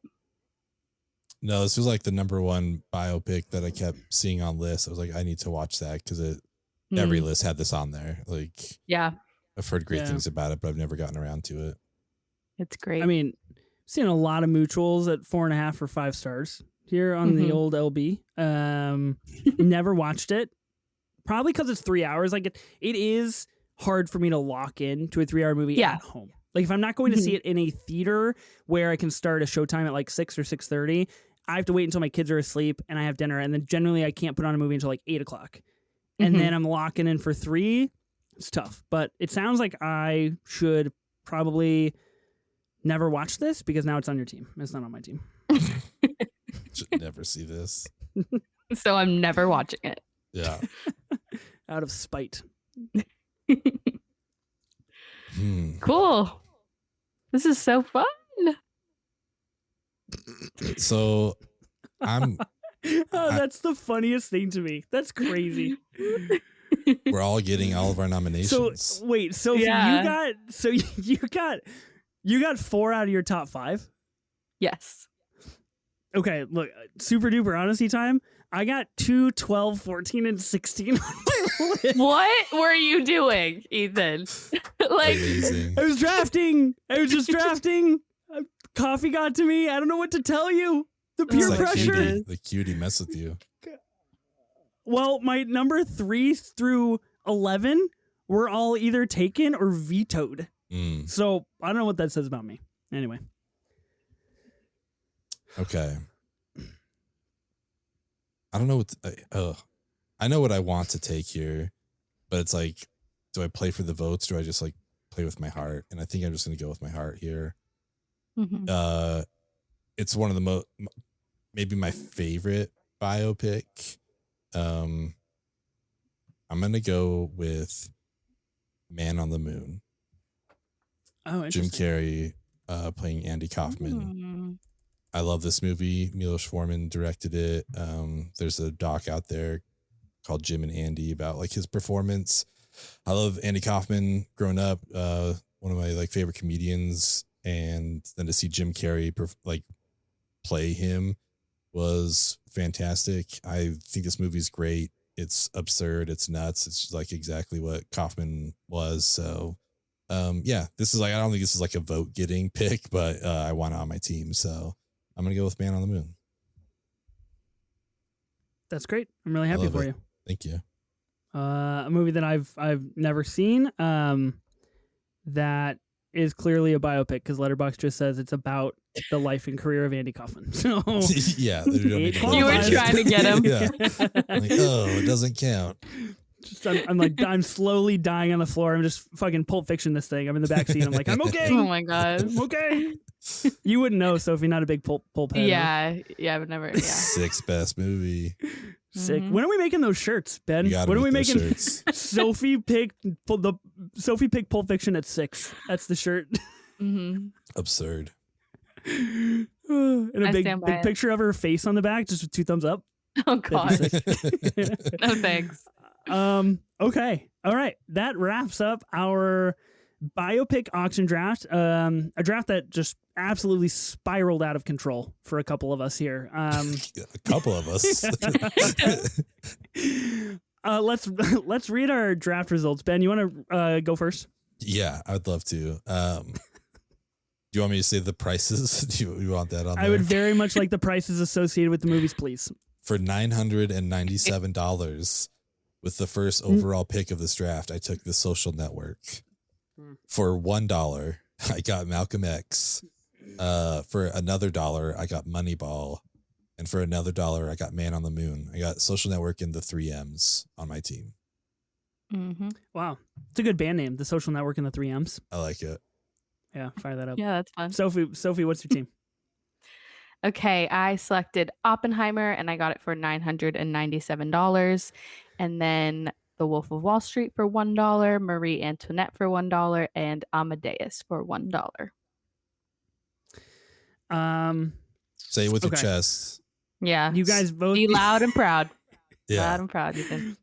No, this was like the number 1 biopic that I kept seeing on lists. I was like, I need to watch that because every list had this on there. Like, yeah, I've heard great things about it, but I've never gotten around to it. It's great. I mean, seen a lot of mutuals at 4.5 or 5 stars here on the old LB. Never watched it. Probably because it's 3 hours. Like, it is hard for me to lock in to a 3-hour movie at home. Like, if I'm not going to see it in a theater where I can start a showtime at like 6 or 6:30, I have to wait until my kids are asleep and I have dinner. And then generally I can't put on a movie until like 8 o'clock. And then I'm locking in for 3. It's tough. But it sounds like I should probably never watch this because now it's on your team. It's not on my team. Should never see this. So I'm never watching it. Yeah. Out of spite. Cool. This is so fun. So that's the funniest thing to me. That's crazy. We're all getting all of our nominations. So wait, Sophie, you got 4 out of your top 5? Yes. Okay, look, super duper honesty time. I got 2, 12, 14, and 16 on my list. What were you doing, Ethan? Like, amazing. I was drafting. I was just drafting. Coffee got to me. I don't know what to tell you. The peer pressure. The cutie mess with you. Well, my number 3 through 11 were all either taken or vetoed. So I don't know what that says about me. Anyway. Okay. I don't know what. I know what I want to take here, but it's like, do I play for the votes? Do I just like play with my heart? And I think I'm just going to go with my heart here. It's one of the maybe my favorite biopic. I'm going to go with Man on the Moon. Oh, Jim Carrey playing Andy Kaufman. I love this movie. Milos Forman directed it. There's a doc out there called Jim and Andy about like his performance. I love Andy Kaufman growing up. One of my like favorite comedians, and then to see Jim Carrey play him was fantastic. I think this movie's great. It's absurd. It's nuts. It's like exactly what Kaufman was. So, yeah, this is like, I don't think this is like a vote getting pick, but I want it on my team. So I'm going to go with Man on the Moon. That's great. I'm really happy for you. Thank you. A movie that I've never seen, that is clearly a biopic because Letterboxd just says it's about the life and career of Andy Kaufman. So yeah, you were trying to get him. Yeah. Like, oh, it doesn't count. Just I'm slowly dying on the floor. I'm just fucking Pulp Fiction this thing. I'm in the backseat. I'm like, I'm okay. Oh my god. I'm okay. You wouldn't know, Sophie. Not a big pulp head. Yeah, I would never. Yeah. Sixth best movie. Sick. When are we making those shirts, Ben? When are we making shirts? Sophie picked Pulp Fiction at 6. That's the shirt. Absurd. And a big picture of her face on the back, just with 2 thumbs up. Oh god. No thanks. Okay. All right. That wraps up our biopic auction draft. A draft that just absolutely spiraled out of control for a couple of us here. A couple of us. Let's read our draft results. Ben, you want to go first? Yeah, I would love to. Do you want me to say the prices? Do you want that on there? I would very much like the prices associated with the movies, please. For $997, with the first overall pick of this draft, I took The Social Network. For $1, I got Malcolm X. For another $1, I got Moneyball. And for another $1, I got Man on the Moon. I got Social Network and the 3 M's on my team. Wow. It's a good band name, The Social Network and the 3 M's. I like it. Yeah, fire that up. Yeah, that's fun. Sophie, what's your team? Okay, I selected Oppenheimer and I got it for $997. And then The Wolf of Wall Street for $1, Marie Antoinette for $1, and Amadeus for $1. Say it with your chest. Yeah. You guys vote. Be loud and proud. Yeah. Loud and proud, Ethan.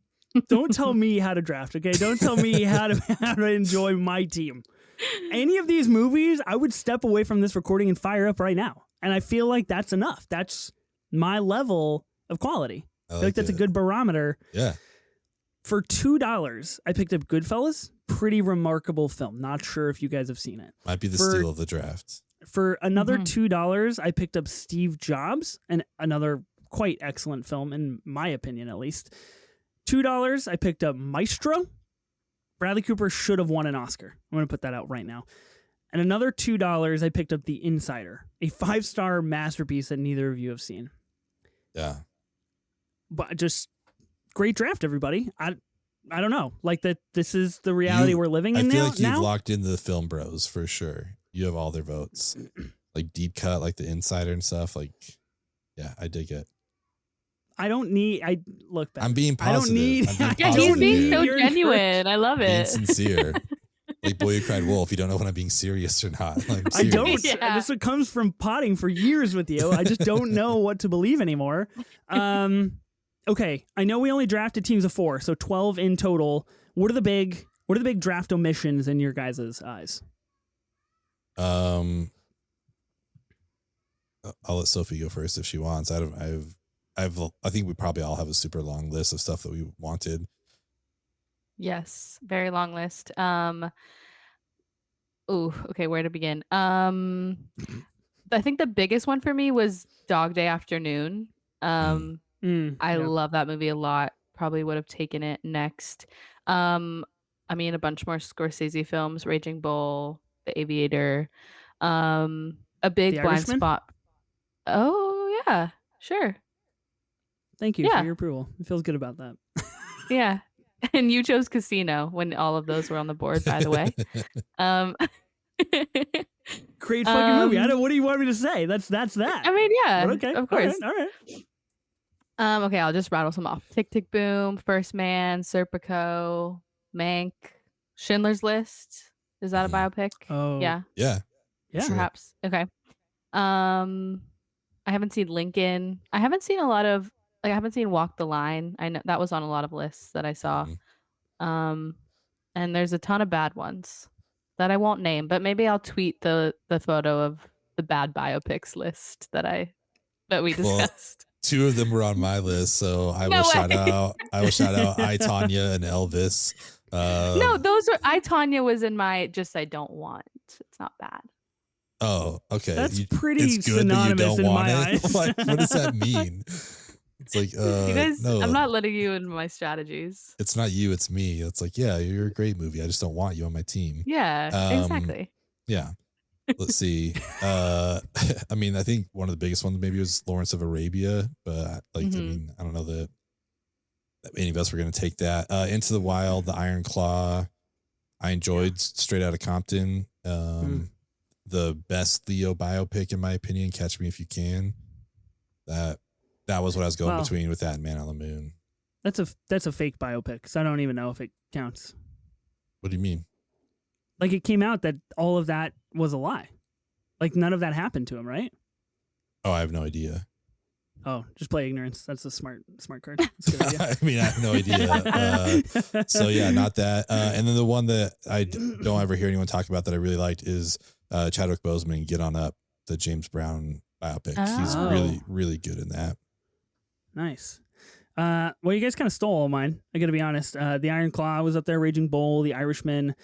Don't tell me how to draft, okay? Don't tell me how to enjoy my team. Any of these movies, I would step away from this recording and fire up right now. And I feel like that's enough. That's my level of quality. I feel like that's a good barometer. Yeah. For $2, I picked up Goodfellas. Pretty remarkable film. Not sure if you guys have seen it. Might be the steal of the draft. For another $2, I picked up Steve Jobs, and another quite excellent film, in my opinion, at least. $2, I picked up Maestro. Bradley Cooper should have won an Oscar. I'm going to put that out right now. And another $2, I picked up The Insider, a 5-star masterpiece that neither of you have seen. Yeah. But just great draft, everybody. I don't know. Like that. This is the reality we're living in now. I feel like you've locked in the film bros for sure. You have all their votes. Like deep cut, like The Insider and stuff. Like, yeah, I dig it. I don't need. Look, Ben, I'm being positive. I don't need. Yeah, he's being so genuine. I love it. Being sincere. Like Boy Who Cried Wolf. You don't know when I'm being serious or not. I don't. Yeah. This comes from potting for years with you. I just don't know what to believe anymore. Okay, I know we only drafted teams of 4, so 12 in total. What are the big draft omissions in your guys' eyes? I'll let Sophie go first if she wants. I think we probably all have a super long list of stuff that we wanted. Yes, very long list. Okay, where to begin? I think the biggest one for me was Dog Day Afternoon. I love that movie a lot. Probably would have taken it next. I mean, a bunch more Scorsese films: Raging Bull, The Aviator, a big blind spot. Oh yeah, sure. Thank you for your approval. It feels good about that. Yeah. And you chose Casino when all of those were on the board, by the way. Great fucking movie. What do you want me to say? That's that. I mean, yeah. But okay. Of course. All right. Okay, I'll just rattle some off. Tick, Tick, Boom, First Man, Serpico, Mank, Schindler's List. Is that a biopic? Oh. Yeah. Yeah. Yeah. Perhaps. Okay. I haven't seen Lincoln. I haven't seen a lot of I haven't seen Walk the Line. I know that was on a lot of lists that I saw. And there's a ton of bad ones that I won't name, but maybe I'll tweet the photo of the bad biopics list that we discussed. Well, 2 of them were on my list, so I will shout out I, Tonya, and Elvis. No, those are Tonya was in my just I don't want. It's not bad. Oh, okay. That's pretty it's good synonymous that you don't in want my it. eyes. Like, what does that mean? It's like, you guys, no, I'm not letting you in my strategies. It's not you, it's me. It's like, yeah, you're a great movie. I just don't want you on my team. Yeah, exactly. Yeah. Let's see. I mean, I think one of the biggest ones maybe was Lawrence of Arabia, but like, I mean, I don't know that any of us were going to take that. Into the Wild, The Iron Claw. I enjoyed Straight Outta Compton. The best Leo biopic, in my opinion, Catch Me If You Can. That was what I was going between with that and Man on the Moon. That's a fake biopic, so I don't even know if it counts. What do you mean? Like, it came out that all of that was a lie. Like, none of that happened to him, right? Oh, I have no idea. Oh, just play ignorance. That's a smart card. That's a good idea. I mean, I have no idea. So yeah, not that. And then the one that I don't ever hear anyone talk about that I really liked is Chadwick Boseman, Get On Up, the James Brown biopic. He's really, really good in that. Nice. Well, you guys kind of stole all mine. I got to be honest. The Iron Claw was up there. Raging Bull, The Irishman,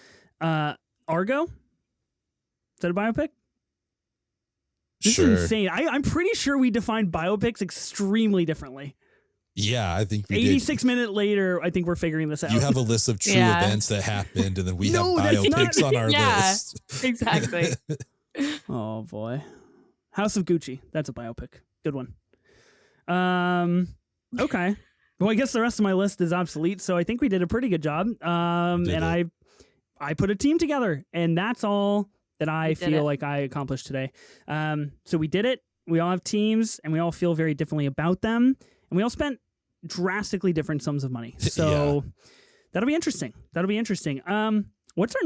Argo. Is that a biopic? This is insane. I'm pretty sure we defined biopics extremely differently. Yeah, I think we 86 minutes later, I think we're figuring this out. You have a list of true events that happened, and then we have biopics on our list. Exactly. Oh, boy. House of Gucci. That's a biopic. Good one. Okay. Well, I guess the rest of my list is obsolete, so I think we did a pretty good job. And I put a team together, and that's all that I feel like I accomplished today. So we did it. We all have teams, and we all feel very differently about them, and we all spent drastically different sums of money. So that'll be interesting. What's our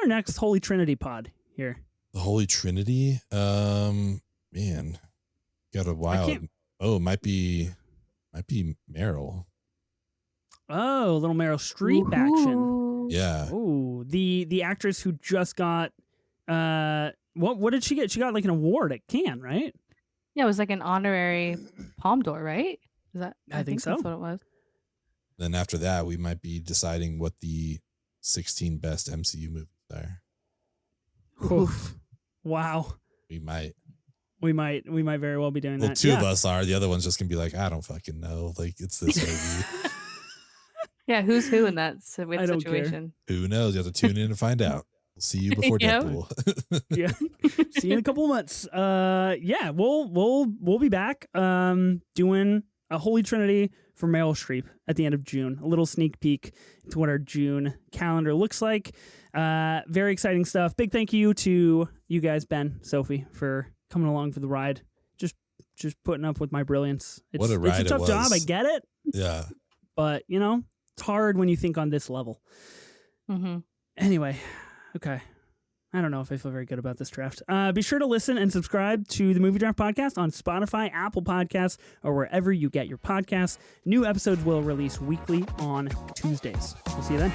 next Holy Trinity pod here? The Holy Trinity? Man, got a wild. Oh, it might be Meryl. Oh, a little Meryl Streep action. Yeah. Oh, the actress who just got what did she get? She got like an award at Cannes, right? Yeah, it was like an honorary Palme d'Or, right? Is that? I think so. That's what it was. Then after that, we might be deciding what the 16 best MCU movies are. Oof. Wow. We might very well be doing that. Well, 2 of us are. The other one's just gonna be like, I don't fucking know. Like, it's this movie. Yeah, who's who in that situation? Who knows? You have to tune in to find out. We'll see you before Deadpool. Yeah. See you in a couple of months. Yeah, we'll be back doing a Holy Trinity for Meryl Streep at the end of June. A little sneak peek into what our June calendar looks like. Very exciting stuff. Big thank you to you guys, Ben, Sophie, for coming along for the ride. Just putting up with my brilliance. What a ride. It's a tough job. I get it. Yeah. But, it's hard when you think on this level. Mm-hmm. Anyway, okay. I don't know if I feel very good about this draft. Be sure to listen and subscribe to the Movie Draft Podcast on Spotify, Apple Podcasts, or wherever you get your podcasts. New episodes will release weekly on Tuesdays. We'll see you then.